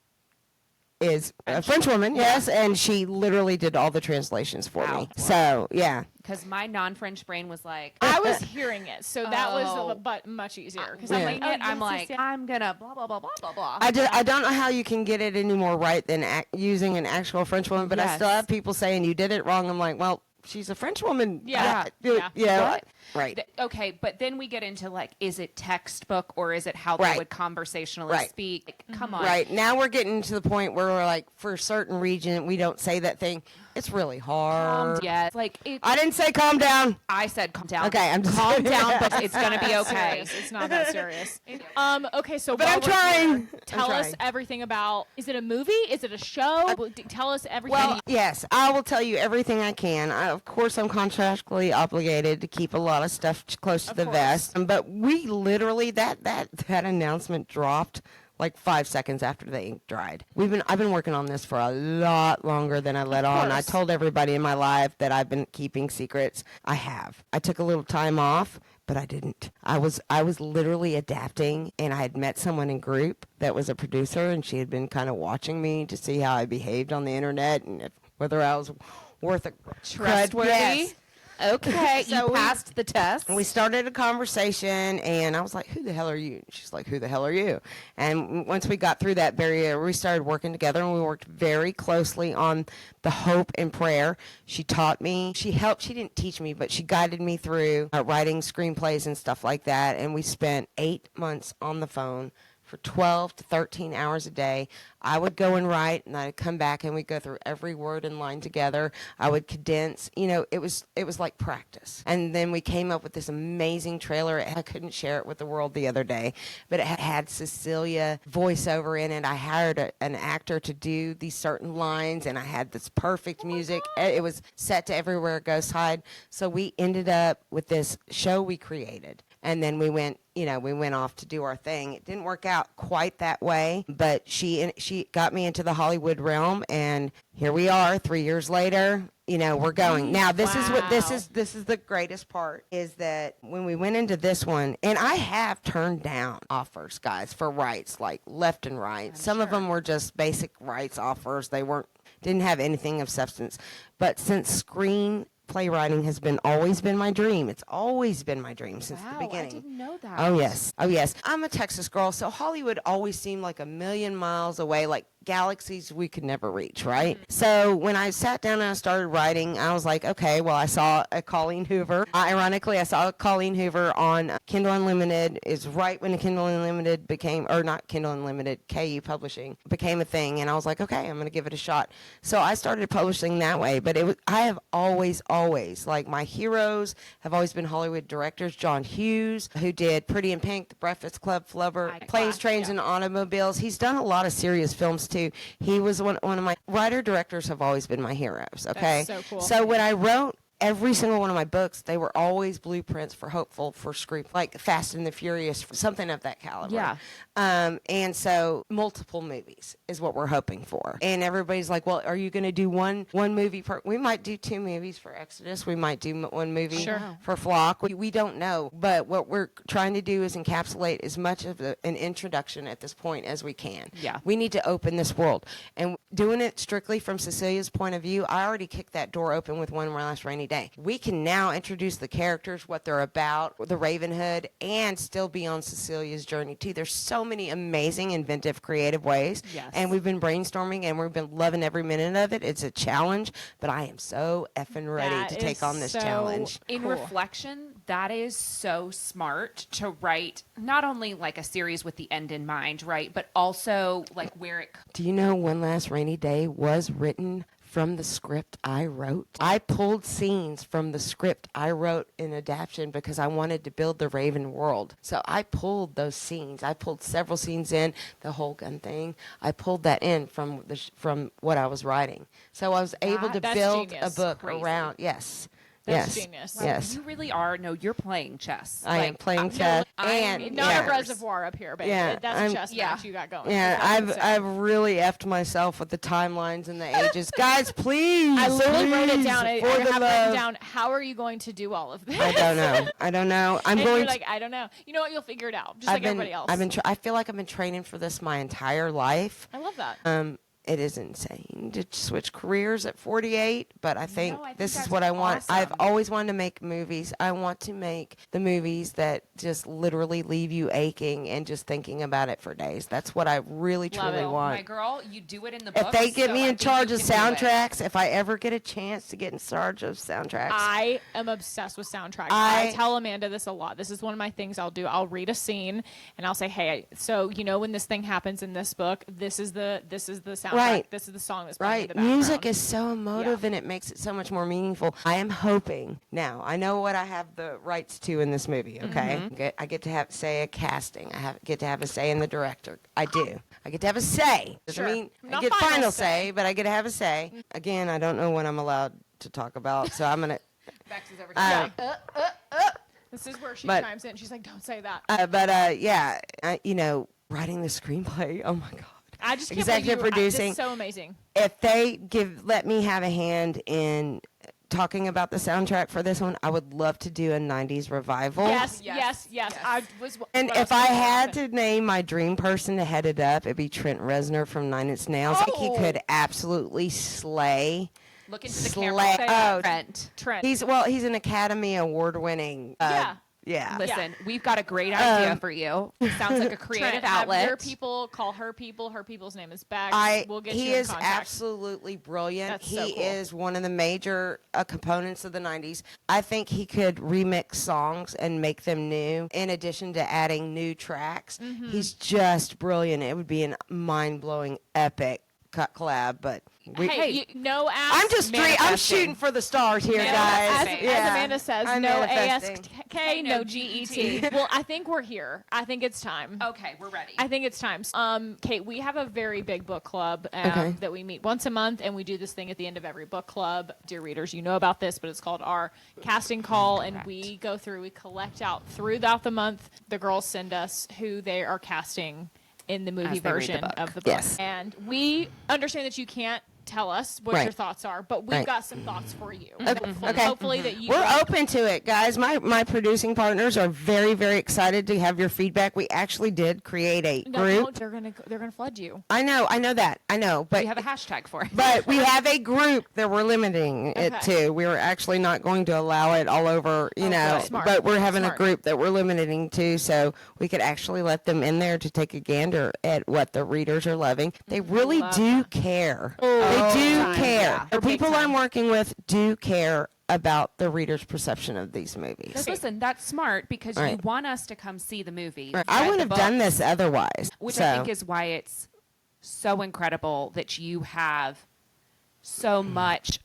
Speaker 3: is a French woman, yes, and she literally did all the translations for me. So, yeah.
Speaker 2: Because my non-French brain was like,
Speaker 1: I was hearing it, so that
Speaker 2: Oh.
Speaker 1: was but much easier. Because
Speaker 3: Yeah.
Speaker 1: I'm like, oh,
Speaker 2: I'm
Speaker 1: yes,
Speaker 2: like,
Speaker 1: yes, yes.
Speaker 2: I'm gonna blah blah blah blah blah blah.
Speaker 3: I don't know how you can get it any more right than using an actual French woman, but I still
Speaker 2: Yes.
Speaker 3: have people saying you did it wrong. I'm like, well, she's a French woman.
Speaker 1: Yeah.
Speaker 3: Yeah.
Speaker 2: What?
Speaker 3: Right.
Speaker 2: Okay, but then we get into like, is it textbook or is it how they
Speaker 3: Right.
Speaker 2: would conversationally
Speaker 3: Right.
Speaker 2: speak? Like, come on.
Speaker 3: Right. Now we're getting to the point where we're like, for a certain region, we don't say that thing. It's really hard.
Speaker 2: Yeah. Like
Speaker 3: I didn't say calm down.
Speaker 2: I said calm down.
Speaker 3: Okay, I'm just
Speaker 2: calm down, but it's gonna be
Speaker 1: Not
Speaker 2: okay.
Speaker 1: serious. It's not that serious. Okay, so
Speaker 3: But
Speaker 1: while
Speaker 3: I'm
Speaker 1: we're
Speaker 3: trying.
Speaker 1: here, tell
Speaker 3: I'm
Speaker 1: us
Speaker 3: trying.
Speaker 1: everything about. Is it a movie? Is it a show? Tell us everything.
Speaker 3: Well, yes, I will tell you everything I can. Of course, I'm contractually obligated to keep a lot of stuff close to the
Speaker 1: course.
Speaker 3: vest. But we literally that announcement dropped like 5 seconds after the ink dried. I've been working on this for a lot longer than I let on. I
Speaker 1: course.
Speaker 3: told everybody in my life that I've been keeping secrets. I have. I took a little time off, but I didn't. I was literally adapting, and I had met someone in group that was a producer, and she had been kind of watching me to see how I behaved on the internet and whether I was worth a
Speaker 2: Trustworthy.
Speaker 3: Yes.
Speaker 2: Okay,
Speaker 3: So
Speaker 2: you
Speaker 3: we-
Speaker 2: passed the test.
Speaker 3: We started a conversation, and I was like, who the hell are you? She's like, who the hell are you? And once we got through that barrier, we started working together, and we worked very closely on the hope and prayer. She taught me. She helped. She didn't teach me, but she guided me through writing screenplays and stuff like that. And we spent 8 months on the phone for 12 to 13 hours a day. I would go and write, and I'd come back, and we'd go through every word and line together. I would condense. It was like practice. And then we came up with this amazing trailer. I couldn't share it with the world the other day, but it had Cecilia voiceover in it. I hired an actor to do these certain lines, and I had this perfect music. It was set to Everywhere It Goes Hide. So we ended up with this show we created. And then we went off to do our thing. It didn't work out quite that way, but she got me into the Hollywood realm, and here we are 3 years later. We're going. Now, this is the greatest part, is that when we went into this one, and I have turned down offers, guys, for rights, like left and right. Some of them were just basic rights offers. They didn't have anything of substance. But since playwriting has always been my dream. It's always been my dream since the beginning.
Speaker 2: I didn't know that.
Speaker 3: Oh, yes. Oh, yes. I'm a Texas girl, so Hollywood always seemed like a million miles away, like galaxies we could never reach, right? So when I sat down and I started writing, I was like, okay, well, I saw a Colleen Hoover. Ironically, I saw a Colleen Hoover on Kindle Unlimited. Is right when Kindle Unlimited became, or not Kindle Unlimited, KU Publishing became a thing. And I was like, okay, I'm going to give it a shot. So I started publishing that way. But I have always, like, my heroes have always been Hollywood directors. John Hughes, who did Pretty in Pink, The Breakfast Club, Flubber, Planes, Trains, and Automobiles. He's done a lot of serious films too. He was one of my writer-directors have always been my heroes, okay?
Speaker 1: That's so cool.
Speaker 3: So when I wrote every single one of my books, they were always blueprints for screen, like Fast and the Furious, something of that caliber.
Speaker 2: Yeah.
Speaker 3: And so multiple movies is what we're hoping for. And everybody's like, well, are you going to do one movie we might do 2 movies for Exodus. We might do 1 movie for Flock. We don't know. But what we're trying to do is encapsulate as much of an introduction at this point as we can.
Speaker 2: Yeah.
Speaker 3: We need to open this world. And doing it strictly from Cecilia's point of view, I already kicked that door open with One More Last Rainy Day. We can now introduce the characters, what they're about, the Ravenhood, and still be on Cecilia's journey too. There's so many amazing, inventive, creative ways.
Speaker 2: Yes.
Speaker 3: And we've been brainstorming, and we've been loving every minute of it. It's a challenge, but I am so effing ready
Speaker 1: That
Speaker 3: to
Speaker 1: is
Speaker 3: take on this
Speaker 1: so
Speaker 3: challenge.
Speaker 2: In
Speaker 1: Cool.
Speaker 2: reflection, that is so smart to write not only like a series with the end in mind, right, but also like where it.
Speaker 3: Do you know One Last Rainy Day was written from the script I wrote? I pulled scenes from the script I wrote in Adaptation because I wanted to build the Raven world. So I pulled those scenes. I pulled several scenes in, the whole gun thing. I pulled that in from what I was writing. So I was able to
Speaker 1: That's
Speaker 3: build
Speaker 1: genius.
Speaker 3: a book
Speaker 2: Crazy.
Speaker 3: around, yes.
Speaker 1: That's
Speaker 3: Yes.
Speaker 1: genius.
Speaker 3: Yes.
Speaker 2: You really are. No, you're playing chess.
Speaker 3: I am playing chess. And
Speaker 1: Not
Speaker 3: yeah.
Speaker 1: a reservoir up here, but
Speaker 3: Yeah,
Speaker 1: that's
Speaker 3: I'm-
Speaker 1: a chess match you got going.
Speaker 3: Yeah,
Speaker 1: That's insane.
Speaker 3: I've really effed myself with the timelines and the ages. Guys, please.
Speaker 1: I literally wrote it
Speaker 3: please,
Speaker 1: down. I
Speaker 3: for
Speaker 1: have
Speaker 3: the
Speaker 1: written
Speaker 3: love.
Speaker 1: down, how are you going to do all of this?
Speaker 3: I don't know. I'm
Speaker 1: And
Speaker 3: going
Speaker 1: you're
Speaker 3: to.
Speaker 1: like, I don't know. You know what? You'll figure it out, just like everybody else.
Speaker 3: I feel like I've been training for this my entire life.
Speaker 1: I love that.
Speaker 3: It is insane to switch careers at 48, but I think
Speaker 2: I think
Speaker 3: this is
Speaker 2: that's
Speaker 3: what I want. I've
Speaker 2: awesome.
Speaker 3: always wanted to make movies. I want to make the movies that just literally leave you aching and just thinking about it for days. That's what I really,
Speaker 1: Love
Speaker 3: truly
Speaker 1: it.
Speaker 3: want.
Speaker 2: My girl, you do it in the book.
Speaker 3: If they get me in charge of
Speaker 2: soundtracks.
Speaker 3: soundtracks, if I ever get a chance to get in charge of soundtracks,
Speaker 1: I am obsessed with soundtracks.
Speaker 3: I
Speaker 1: I tell Amanda this a lot. This is one of my things I'll do. I'll read a scene and I'll say, "Hey, so you know when this thing happens in this book, this is the soundtrack.
Speaker 3: Right.
Speaker 1: This is the song that's playing in
Speaker 3: right,
Speaker 1: the background."
Speaker 3: music is so emotive and it makes it so much more meaningful. I am hoping now. I know what I have the rights to in this movie. Okay, I get to have say a casting. Get to have a say in the director. I do. I get to have a say. Doesn't
Speaker 1: Sure.
Speaker 3: mean I
Speaker 1: Not
Speaker 3: get
Speaker 1: final
Speaker 3: final
Speaker 1: say.
Speaker 3: say, but I get to have a say. Again, I don't know what I'm allowed to talk about, so I'm gonna.
Speaker 2: Bex is over
Speaker 3: Uh,
Speaker 2: here.
Speaker 1: This is where she
Speaker 3: But-
Speaker 1: chimes in. She's like, "Don't say that."
Speaker 3: Yeah, writing the screenplay. Oh my god.
Speaker 1: I just can't
Speaker 3: Executive
Speaker 1: believe
Speaker 3: producing.
Speaker 1: It's so amazing.
Speaker 3: If they let me have a hand in talking about the soundtrack for this one, I would love to do a 90s revival.
Speaker 1: Yes.
Speaker 2: Yes.
Speaker 1: I was.
Speaker 3: And
Speaker 1: what
Speaker 3: if
Speaker 1: was
Speaker 3: I
Speaker 1: gonna
Speaker 3: had
Speaker 1: happen.
Speaker 3: to name my dream person to head it up, it'd be Trent Reznor from Nine Inch Nails. I think he
Speaker 1: Oh.
Speaker 3: could absolutely slay.
Speaker 2: Look into the
Speaker 3: Slay-
Speaker 2: camera. Say that,
Speaker 3: oh,
Speaker 2: Trent.
Speaker 1: Trent.
Speaker 3: He's an Academy Award winning. Yeah.
Speaker 2: Listen, we've got a great idea for you. Sounds like a creative
Speaker 1: Trent, have
Speaker 2: outlet.
Speaker 1: your people call her people. Her people's name is Bex. We'll get
Speaker 3: he
Speaker 1: you in
Speaker 3: is
Speaker 1: contact.
Speaker 3: absolutely brilliant.
Speaker 1: That's
Speaker 3: he
Speaker 1: so cool.
Speaker 3: is one of the major components of the 90s. I think he could remix songs and make them new in addition to adding new tracks.
Speaker 1: Mm-hmm.
Speaker 3: He's just brilliant. It would be an mind-blowing epic collab, but
Speaker 1: Hey, no ask.
Speaker 3: I'm
Speaker 2: manifesting.
Speaker 3: shooting for the stars here,
Speaker 2: Manifesting.
Speaker 3: guys.
Speaker 1: As Amanda says,
Speaker 3: I'm
Speaker 1: no
Speaker 3: manifesting.
Speaker 1: ASK, no GET. Well, I think we're here. I think it's time.
Speaker 2: Okay, we're ready.
Speaker 1: I think it's time. Kate, we have a very big book club
Speaker 3: Okay.
Speaker 1: that we meet once a month, and we do this thing at the end of every book club. Dear readers, you know about this, but it's called our casting call, and we go through, we collect out throughout the month. The girls send us who they are casting in the movie
Speaker 2: As they read the
Speaker 1: version
Speaker 2: book.
Speaker 1: of the book.
Speaker 3: Yes.
Speaker 1: And we understand that you can't tell us what
Speaker 3: Right.
Speaker 1: your thoughts are, but we've
Speaker 3: Right.
Speaker 1: got some thoughts for you.
Speaker 3: Okay.
Speaker 1: Hopefully that you
Speaker 3: We're open to it, guys. My producing partners are very, very excited to have your feedback. We actually did create a group.
Speaker 1: they're gonna flood you.
Speaker 3: I know that. I know, but
Speaker 2: we have a hashtag for it.
Speaker 3: but we have a group that we're limiting it
Speaker 1: Okay.
Speaker 3: to. We were actually not going to allow it all over, you know,
Speaker 1: good. Smart.
Speaker 3: but we're having
Speaker 1: Smart.
Speaker 3: a group that we're limiting to, so we could actually let them in there to take a gander at what the readers are loving. They really
Speaker 1: Love
Speaker 3: do
Speaker 1: that.
Speaker 3: care.
Speaker 1: Oh,
Speaker 3: they do
Speaker 1: time.
Speaker 3: care.
Speaker 1: Yeah.
Speaker 3: The
Speaker 1: Big
Speaker 3: people
Speaker 1: time.
Speaker 3: I'm working with do care about the reader's perception of these movies.
Speaker 2: But listen, that's smart because you
Speaker 3: Right.
Speaker 2: want us to come see the movie.
Speaker 3: Right. I
Speaker 2: read
Speaker 3: wouldn't
Speaker 2: the
Speaker 3: have done
Speaker 2: book,
Speaker 3: this otherwise.
Speaker 2: which
Speaker 3: so.
Speaker 2: I think is why it's so incredible that you have so much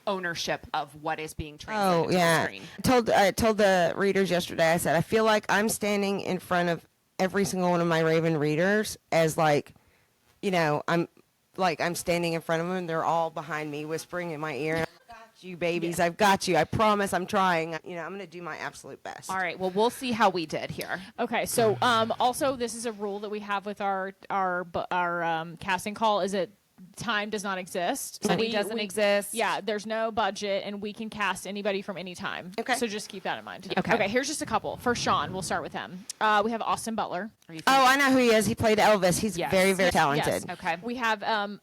Speaker 2: ownership of what is being translated
Speaker 3: Oh
Speaker 2: to the
Speaker 3: yeah.
Speaker 2: screen.
Speaker 3: I told the readers yesterday. I said I feel like I'm standing in front of every single one of my Raven readers as like, you know, I'm standing in front of them and they're all behind me whispering in my ear. I've got you, babies. I've got you. I promise. I'm trying. You know, I'm going to do my absolute best.
Speaker 2: All right. Well, we'll see how we did here.
Speaker 1: Okay, so also this is a rule that we have with our casting call is that time does not exist.
Speaker 2: Money doesn't exist.
Speaker 1: Yeah, there's no budget, and we can cast anybody from any time.
Speaker 3: Okay.
Speaker 1: So just keep that in mind.
Speaker 2: Okay.
Speaker 1: Okay, here's just a couple. For Sean, we'll start with him. We have Austin Butler.
Speaker 2: Are you
Speaker 3: Oh, I know who he is. He played Elvis. He's
Speaker 2: Yes.
Speaker 3: very, very
Speaker 1: Yes,
Speaker 3: talented.
Speaker 1: yes.
Speaker 2: Okay.
Speaker 1: We have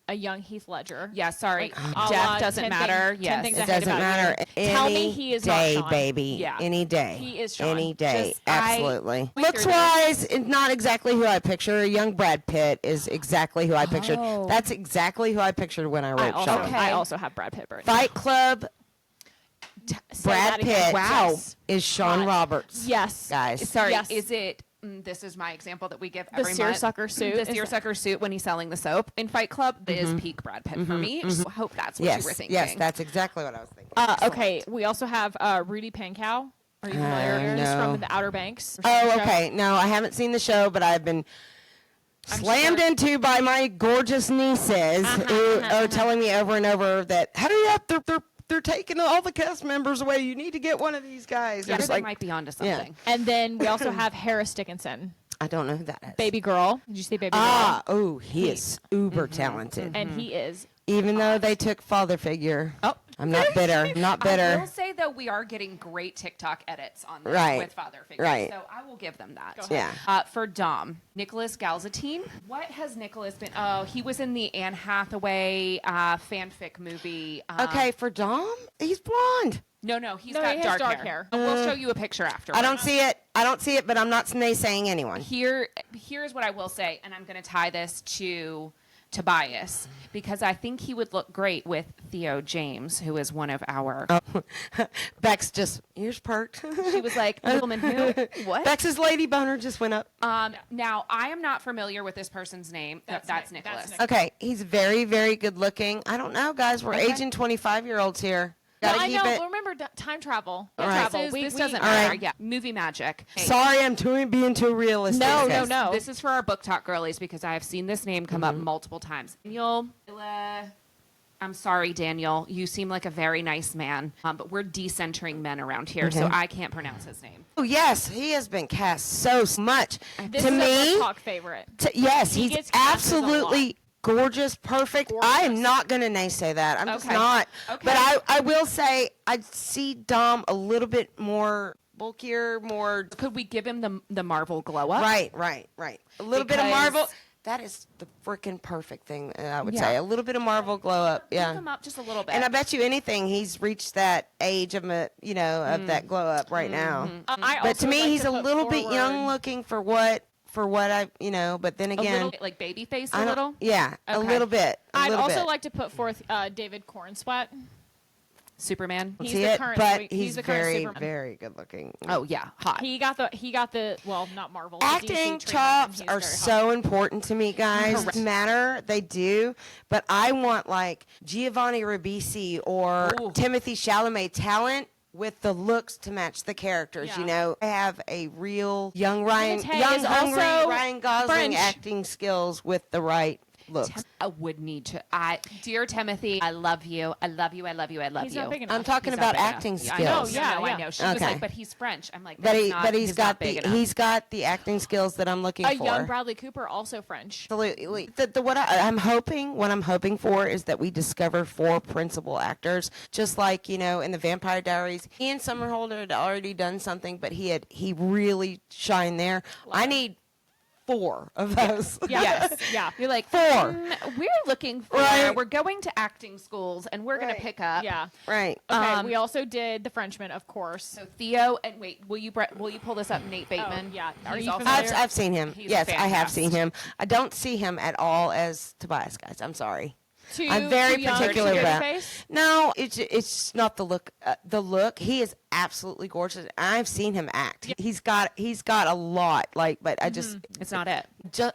Speaker 1: a young Heath Ledger.
Speaker 2: Yeah, sorry.
Speaker 1: Like, a la
Speaker 2: Death doesn't
Speaker 1: 10
Speaker 2: matter.
Speaker 1: things- 10
Speaker 2: Yes.
Speaker 1: things
Speaker 3: It
Speaker 1: I hate
Speaker 3: doesn't
Speaker 1: about
Speaker 3: matter.
Speaker 1: you.
Speaker 3: Any
Speaker 1: Tell me he is not
Speaker 3: day,
Speaker 1: Sean.
Speaker 3: baby.
Speaker 2: Yeah.
Speaker 3: Any day.
Speaker 1: He is Sean.
Speaker 3: Any day.
Speaker 2: Just-
Speaker 3: Absolutely.
Speaker 2: I-
Speaker 3: Looks wise, it's not exactly who I picture. Young Brad Pitt is exactly who I pictured.
Speaker 2: Oh.
Speaker 3: That's exactly who I pictured when I wrote Sean.
Speaker 2: Okay.
Speaker 1: I also have Brad Pitt. Right
Speaker 3: Fight Club,
Speaker 1: Say
Speaker 3: Brad
Speaker 1: that again.
Speaker 3: Pitt
Speaker 2: Wow.
Speaker 3: is Sean
Speaker 1: Hot.
Speaker 3: Roberts.
Speaker 1: Yes.
Speaker 3: Guys.
Speaker 2: Sorry,
Speaker 1: Yes.
Speaker 2: is it? This is my example that we give
Speaker 1: The
Speaker 2: every
Speaker 1: seersucker
Speaker 2: month.
Speaker 1: suit.
Speaker 2: The
Speaker 1: Is
Speaker 2: seersucker suit when he's selling the soap in Fight Club. That is peak Brad Pitt for me. So I hope that's what
Speaker 3: Yes,
Speaker 2: you were thinking.
Speaker 3: yes, that's exactly what I was thinking.
Speaker 1: Okay, we also have Rudy Pankow. Are you familiar? He's
Speaker 3: no.
Speaker 1: from the Outer Banks.
Speaker 3: Oh,
Speaker 1: Show.
Speaker 3: okay. No, I haven't seen the show, but I've been slammed into by my gorgeous nieces who are telling me over and over that hurry up, they're they're taking all the cast members away. You need to get one of these guys.
Speaker 2: Yeah,
Speaker 3: They're just
Speaker 2: they
Speaker 3: like,
Speaker 2: might be onto
Speaker 3: yeah.
Speaker 2: something.
Speaker 1: And then we also have Harris Dickinson,
Speaker 3: I don't know who that is.
Speaker 1: Baby Girl. Did you say Baby
Speaker 3: Ah,
Speaker 1: Girl?
Speaker 3: oh, he is uber talented.
Speaker 1: And he is.
Speaker 3: Even though they took father figure.
Speaker 2: Oh.
Speaker 3: I'm not bitter. Not
Speaker 2: I
Speaker 3: bitter.
Speaker 2: will say, though, we are getting great TikTok edits on this
Speaker 3: Right.
Speaker 2: with father figures.
Speaker 3: Right.
Speaker 2: So I will give them that.
Speaker 1: Go ahead.
Speaker 3: Yeah.
Speaker 2: For Dom, Nicholas Galzatine. What has Nicholas been? Oh, he was in the Anne Hathaway fanfic movie.
Speaker 3: Okay, for Dom, he's blonde.
Speaker 2: No, he's got
Speaker 1: he has
Speaker 2: dark hair. We'll show you a picture after.
Speaker 3: I don't see it. I don't see it, but I'm not naysaying anyone.
Speaker 2: Here's what I will say, and I'm going to tie this to Tobias, because I think he would look great with Theo James, who is one of our.
Speaker 3: Beck's just ears perked.
Speaker 2: She was like, "Gentleman, who? What?"
Speaker 3: Bex's lady boner just went up.
Speaker 2: Now I am not familiar with this person's name. That's Nicholas.
Speaker 3: Okay, he's very, very good looking. I don't know, guys. We're aging 25-year-olds here.
Speaker 1: Well,
Speaker 3: Gotta
Speaker 1: I
Speaker 3: keep
Speaker 1: know.
Speaker 3: it.
Speaker 1: But remember, time travel.
Speaker 3: All right.
Speaker 2: This doesn't
Speaker 3: All
Speaker 2: matter.
Speaker 3: right.
Speaker 2: Yeah, movie magic.
Speaker 3: Sorry, I'm being too realistic.
Speaker 1: No.
Speaker 2: This is for our book talk girlies because I have seen this name come up multiple times. Daniel, I'm sorry, Daniel. You seem like a very nice man, but we're decentering men around here, so I can't pronounce his name.
Speaker 3: Oh, yes, he has been cast so much.
Speaker 1: This
Speaker 3: to
Speaker 1: is
Speaker 3: me,
Speaker 1: a book talk favorite.
Speaker 3: yes,
Speaker 1: He
Speaker 3: he's
Speaker 1: gets cast as a lot.
Speaker 3: absolutely gorgeous, perfect. I am not going to naysay that. I'm just
Speaker 2: Okay.
Speaker 3: not.
Speaker 2: Okay.
Speaker 3: But I will say I see Dom a little bit more bulkier, more.
Speaker 2: Could we give him the Marvel glow up?
Speaker 3: Right. A little bit of
Speaker 2: Because-
Speaker 3: Marvel. That is the freaking perfect thing, I would
Speaker 2: Yeah.
Speaker 3: say. A little bit of Marvel glow up.
Speaker 2: Pick
Speaker 3: Yeah.
Speaker 2: him up just a little bit.
Speaker 3: And I bet you anything, he's reached that age of of that glow up right now.
Speaker 1: I
Speaker 3: But
Speaker 1: also
Speaker 3: to me,
Speaker 1: like
Speaker 3: he's
Speaker 1: to
Speaker 3: a
Speaker 1: put
Speaker 3: little bit
Speaker 1: forward-
Speaker 3: young looking for what I, but then
Speaker 2: a
Speaker 3: again,
Speaker 2: little bit like baby face,
Speaker 3: I
Speaker 2: a
Speaker 3: don't-
Speaker 2: little.
Speaker 3: Yeah, a
Speaker 2: Okay.
Speaker 3: little bit.
Speaker 1: I'd
Speaker 3: little
Speaker 1: also
Speaker 3: bit.
Speaker 1: like to put forth David Cornsweat.
Speaker 2: Superman.
Speaker 1: He's
Speaker 3: See
Speaker 1: the
Speaker 3: it,
Speaker 1: current-
Speaker 3: but
Speaker 1: he's
Speaker 3: he's
Speaker 1: the current
Speaker 3: very,
Speaker 1: Superman.
Speaker 3: very good looking.
Speaker 2: Oh yeah, hot.
Speaker 1: He got the well, not Marvel. the DC
Speaker 3: Acting
Speaker 1: treatment, and
Speaker 3: chops
Speaker 1: he's
Speaker 3: are
Speaker 1: very hot.
Speaker 3: so important to me, guys.
Speaker 2: Correct.
Speaker 3: Matter, they do. But I want like Giovanni Ribisi or
Speaker 2: Ooh.
Speaker 3: Timothy Chalamet talent with the looks to match the characters.
Speaker 1: Yeah.
Speaker 3: I have a real young
Speaker 1: Timotei is
Speaker 3: hungry
Speaker 1: also
Speaker 3: Ryan Gosling
Speaker 1: French.
Speaker 3: acting skills with the right looks.
Speaker 2: I would need to. Dear Timothy, I love you. I love you. I love you. I love
Speaker 1: He's
Speaker 2: you.
Speaker 1: not big enough.
Speaker 3: I'm talking
Speaker 2: He's not
Speaker 3: about
Speaker 2: big enough.
Speaker 3: acting
Speaker 2: Yeah,
Speaker 3: skills.
Speaker 2: I know,
Speaker 1: Yeah,
Speaker 2: I
Speaker 1: yeah.
Speaker 2: know. She was
Speaker 3: Okay.
Speaker 2: like, but he's French. I'm like,
Speaker 3: But
Speaker 2: he's not big enough.
Speaker 3: he's got the acting skills that I'm looking
Speaker 1: A
Speaker 3: for.
Speaker 1: young Bradley Cooper, also French.
Speaker 3: Absolutely. What I'm hoping for is that we discover 4 principal actors, just like in the Vampire Diaries. Ian Somerhalder had already done something, but he really shined there. I need 4 of those.
Speaker 1: Yeah.
Speaker 2: Yes.
Speaker 1: Yeah.
Speaker 2: You're like,
Speaker 3: 4.
Speaker 2: we're looking for.
Speaker 3: Right.
Speaker 2: We're going to acting schools, and we're going
Speaker 3: Right.
Speaker 2: to pick up.
Speaker 1: Yeah.
Speaker 3: Right.
Speaker 1: Okay. We also did The Frenchman, of course.
Speaker 2: So Theo, and wait, will you pull this up? Nate Bateman.
Speaker 1: yeah. Are
Speaker 2: He's
Speaker 1: you
Speaker 2: also-
Speaker 1: familiar?
Speaker 3: I've seen him.
Speaker 2: He's
Speaker 3: Yes, I have seen
Speaker 2: fantastic.
Speaker 3: him. I don't see him at all as Tobias, guys. I'm sorry. I'm
Speaker 1: Too
Speaker 3: very
Speaker 1: young,
Speaker 3: particular
Speaker 1: too
Speaker 3: about.
Speaker 1: babyface?
Speaker 3: No, it's just not the look. The look, he is absolutely gorgeous. I've seen him act. He's got a lot. But I just,
Speaker 2: It's not it.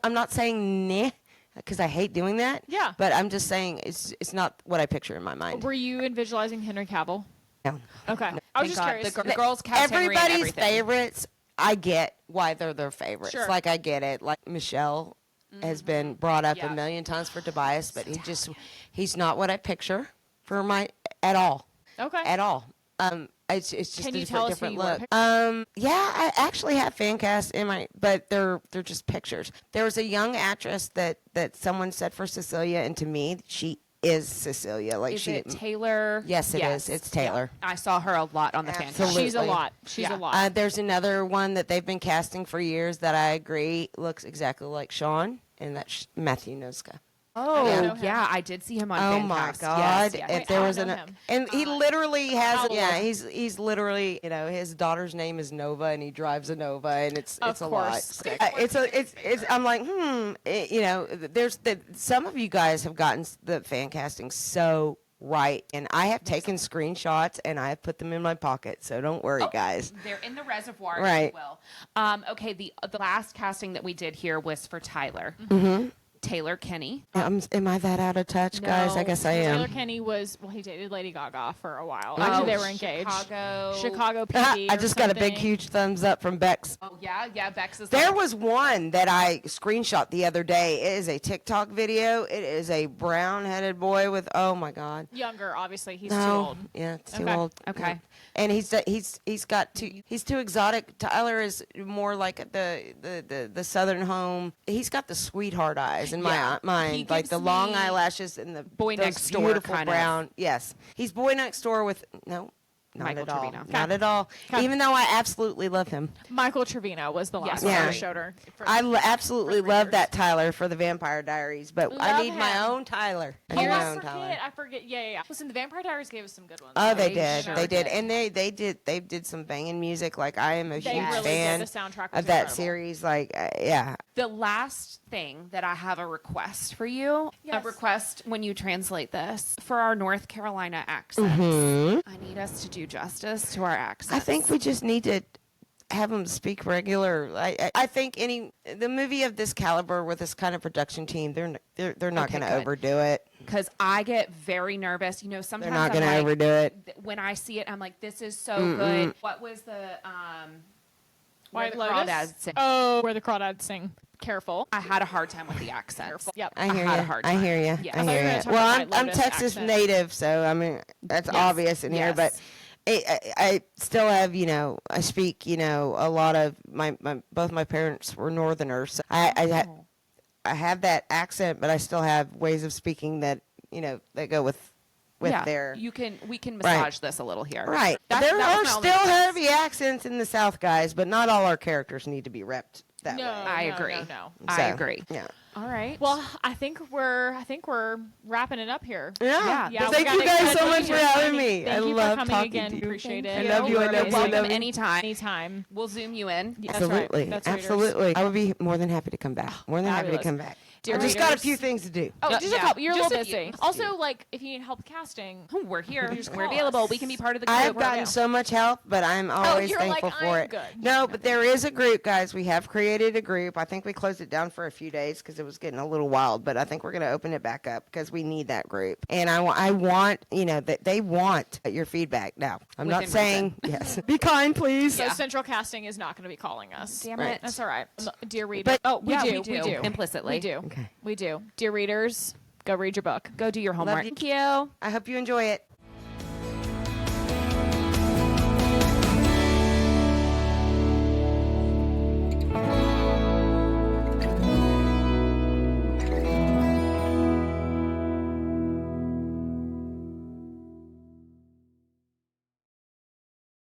Speaker 3: I'm not saying nah, because I hate doing that.
Speaker 1: Yeah.
Speaker 3: But I'm just saying it's not what I picture in my mind.
Speaker 1: Were you visualizing Henry Cavill?
Speaker 3: No.
Speaker 1: Okay. I was
Speaker 2: Thank
Speaker 1: just
Speaker 2: God.
Speaker 1: curious.
Speaker 2: The girls cast Henry in
Speaker 3: Everybody's
Speaker 2: everything.
Speaker 3: favorites. I get why they're their favorites.
Speaker 1: Sure.
Speaker 3: Like I get it. Like Michelle has been brought up
Speaker 2: Yeah.
Speaker 3: a million times for Tobias, but he's not what I picture for at all.
Speaker 1: Okay.
Speaker 3: At all. It's just
Speaker 1: Can
Speaker 3: a
Speaker 1: you tell us who
Speaker 3: different
Speaker 1: you
Speaker 3: look.
Speaker 1: want
Speaker 3: Yeah, I actually have fan casts in but they're just pictures. There was a young actress that someone said for Cecilia, and to me, she is Cecilia. Like
Speaker 2: Is it Taylor?
Speaker 3: Yes, it is. It's Taylor.
Speaker 2: I saw her a lot on the fan
Speaker 3: Absolutely.
Speaker 2: cast.
Speaker 1: She's a lot. She's
Speaker 2: Yeah.
Speaker 1: a lot.
Speaker 3: There's another one that they've been casting for years that I agree looks exactly like Sean, and that's Matthew Noska.
Speaker 2: Oh,
Speaker 1: I know him.
Speaker 2: yeah, I did see him on
Speaker 3: Oh
Speaker 2: Fan
Speaker 3: my
Speaker 2: Cast.
Speaker 3: God!
Speaker 2: Yes, yes.
Speaker 3: If
Speaker 1: Wait,
Speaker 3: there
Speaker 1: I
Speaker 3: was
Speaker 1: don't
Speaker 3: an,
Speaker 1: know him.
Speaker 3: and he literally has,
Speaker 1: How old?
Speaker 3: he's literally, his daughter's name is Nova, and he drives a Nova, and it's
Speaker 1: Of
Speaker 3: a
Speaker 1: course.
Speaker 3: lot. I'm like, there's some of you guys have gotten the fan casting so right, and I have taken screenshots and I have put them in my pocket, so don't worry, guys.
Speaker 2: They're in the reservoir,
Speaker 3: Right.
Speaker 2: if you will. Okay, the last casting that we did here was for Tyler. Taylor Kinney.
Speaker 3: Am I that out of touch, guys? I
Speaker 2: No.
Speaker 3: guess I am.
Speaker 1: Taylor Kinney he dated Lady Gaga for a while. Actually, they were engaged. Chicago PD.
Speaker 3: I just got a big, huge thumbs up from Bex.
Speaker 2: Oh, yeah, Bex is
Speaker 3: There was one that I screenshot the other day. It is a TikTok video. It is a brown-headed boy with, oh my God.
Speaker 1: Younger, obviously. He's too
Speaker 3: No,
Speaker 1: old.
Speaker 3: yeah, it's too
Speaker 1: Okay.
Speaker 3: old.
Speaker 2: Okay.
Speaker 3: Yeah. And he's too exotic. Tyler is more like the Southern home. He's got the sweetheart eyes in my
Speaker 2: He
Speaker 3: mind, like
Speaker 2: gives
Speaker 3: the long
Speaker 2: me
Speaker 3: eyelashes and the
Speaker 2: Boy
Speaker 3: those
Speaker 2: Next Door
Speaker 3: beautiful
Speaker 2: kind of.
Speaker 3: brown. Yes, he's boy next door with no. Not
Speaker 2: Michael
Speaker 3: at all.
Speaker 2: Trevino.
Speaker 3: Not at all.
Speaker 1: Okay.
Speaker 3: Even though I absolutely love him.
Speaker 1: Michael Trevino was the last
Speaker 2: Yes.
Speaker 1: one
Speaker 3: Yeah.
Speaker 1: I showed her.
Speaker 3: Absolutely
Speaker 1: for
Speaker 3: love
Speaker 1: readers.
Speaker 3: that Tyler for the Vampire Diaries, but I
Speaker 1: Love
Speaker 3: need my
Speaker 1: him.
Speaker 3: own Tyler. I
Speaker 1: Oh,
Speaker 3: need my
Speaker 1: I
Speaker 3: own Tyler.
Speaker 1: forget. Yeah. Listen, the Vampire Diaries gave us some good ones.
Speaker 3: Oh, they
Speaker 2: They
Speaker 3: did.
Speaker 2: sure
Speaker 3: They did.
Speaker 2: did.
Speaker 3: And they did some banging music. Like, I am a
Speaker 1: They
Speaker 3: huge
Speaker 1: really
Speaker 3: fan
Speaker 1: did. The soundtrack was
Speaker 3: of that
Speaker 1: incredible.
Speaker 3: series. Like, yeah.
Speaker 2: The last thing that I have a request for you,
Speaker 1: Yes.
Speaker 2: a request when you translate this for our North Carolina accents. I need us to do justice to our accents.
Speaker 3: I think we just need to have them speak regular. I think the movie of this caliber with this kind of production team, they're not
Speaker 2: Okay,
Speaker 3: going to
Speaker 2: good.
Speaker 3: overdo it.
Speaker 2: because I get very nervous. You know, sometimes
Speaker 3: They're not
Speaker 2: I'm
Speaker 3: going to
Speaker 2: like,
Speaker 3: overdo it.
Speaker 2: When I see it, I'm like, this is so good. What was the Where
Speaker 1: White
Speaker 2: the
Speaker 1: Lotus?
Speaker 2: Crawdads Sing?
Speaker 1: Oh, where the crawdads sing. Careful.
Speaker 2: I had a hard time with the accents.
Speaker 1: Yep.
Speaker 3: I hear
Speaker 2: had a
Speaker 3: you.
Speaker 2: hard
Speaker 3: I
Speaker 2: time.
Speaker 3: hear you.
Speaker 2: Yeah.
Speaker 3: I
Speaker 2: I thought
Speaker 1: you were
Speaker 3: hear
Speaker 1: gonna
Speaker 3: you.
Speaker 1: talk
Speaker 3: Well,
Speaker 1: about
Speaker 3: I'm
Speaker 1: White Lotus
Speaker 3: Texas
Speaker 1: accent.
Speaker 3: native, so I mean that's
Speaker 2: Yes.
Speaker 3: obvious in here. But
Speaker 2: Yes.
Speaker 3: I still have, I speak, a lot of both my parents were Northerners. So I have that accent, but I still have ways of speaking that that go with their
Speaker 2: we can massage this a little here.
Speaker 3: right.
Speaker 2: That
Speaker 3: There
Speaker 2: was
Speaker 3: are
Speaker 2: my only
Speaker 3: still
Speaker 2: request.
Speaker 3: heavy accents in the South, guys, but not all our characters need to be repped that
Speaker 1: No,
Speaker 3: way.
Speaker 2: I
Speaker 1: no,
Speaker 2: agree.
Speaker 1: no.
Speaker 2: I
Speaker 3: So,
Speaker 2: agree.
Speaker 3: Yeah.
Speaker 2: All right.
Speaker 1: Well, I think we're wrapping it up here.
Speaker 3: Yeah.
Speaker 2: Yeah,
Speaker 1: we
Speaker 3: Thank
Speaker 1: got
Speaker 3: you guys
Speaker 1: excited
Speaker 3: so
Speaker 1: to
Speaker 3: much
Speaker 1: be
Speaker 3: for
Speaker 1: here.
Speaker 3: having me.
Speaker 1: Thank
Speaker 3: I
Speaker 1: you
Speaker 3: love
Speaker 1: for coming
Speaker 3: talking
Speaker 1: again.
Speaker 3: to you.
Speaker 1: Appreciate it.
Speaker 3: I love you. I
Speaker 2: You're
Speaker 3: love you. I love
Speaker 2: welcome
Speaker 3: you.
Speaker 2: anytime.
Speaker 1: Anytime.
Speaker 2: We'll zoom you in.
Speaker 1: That's right.
Speaker 3: Absolutely.
Speaker 1: That's readers.
Speaker 3: Absolutely. I would be more than happy to come back. More than happy to
Speaker 1: Fabulous.
Speaker 3: come back.
Speaker 1: Dear
Speaker 3: I just got a
Speaker 1: readers.
Speaker 3: few things to do.
Speaker 1: Oh,
Speaker 2: Yeah,
Speaker 1: just a
Speaker 2: yeah.
Speaker 1: couple. You're a
Speaker 2: Just
Speaker 1: little
Speaker 2: a few.
Speaker 1: busy.
Speaker 2: Just a
Speaker 1: Also, like, if you need help casting,
Speaker 2: We're here.
Speaker 1: Just
Speaker 2: We're
Speaker 1: call
Speaker 2: available.
Speaker 1: us.
Speaker 2: We can be part of the group.
Speaker 3: I've
Speaker 2: We're
Speaker 3: gotten
Speaker 2: available.
Speaker 3: so much help, but I'm always
Speaker 1: you're like,
Speaker 3: thankful for
Speaker 1: I'm
Speaker 3: it.
Speaker 1: good.
Speaker 3: No, but there is a group, guys. We have created a group. I think we closed it down for a few days because it was getting a little wild, but I think we're going to open it back up because we need that group. And I want, that they want your feedback. Now, I'm not
Speaker 2: Within
Speaker 3: saying, yes, be kind, please.
Speaker 1: so Central Casting is not going to be calling us.
Speaker 2: Damn
Speaker 3: Right.
Speaker 2: it.
Speaker 1: That's all right. Dear reader.
Speaker 3: But-
Speaker 1: oh, we
Speaker 2: Yeah,
Speaker 1: do.
Speaker 2: we do. Implicitly.
Speaker 1: We do.
Speaker 3: Okay.
Speaker 1: We do. Dear readers, go read your book.
Speaker 2: Go do your homework.
Speaker 3: you.
Speaker 2: Thank you.
Speaker 3: I hope you enjoy it.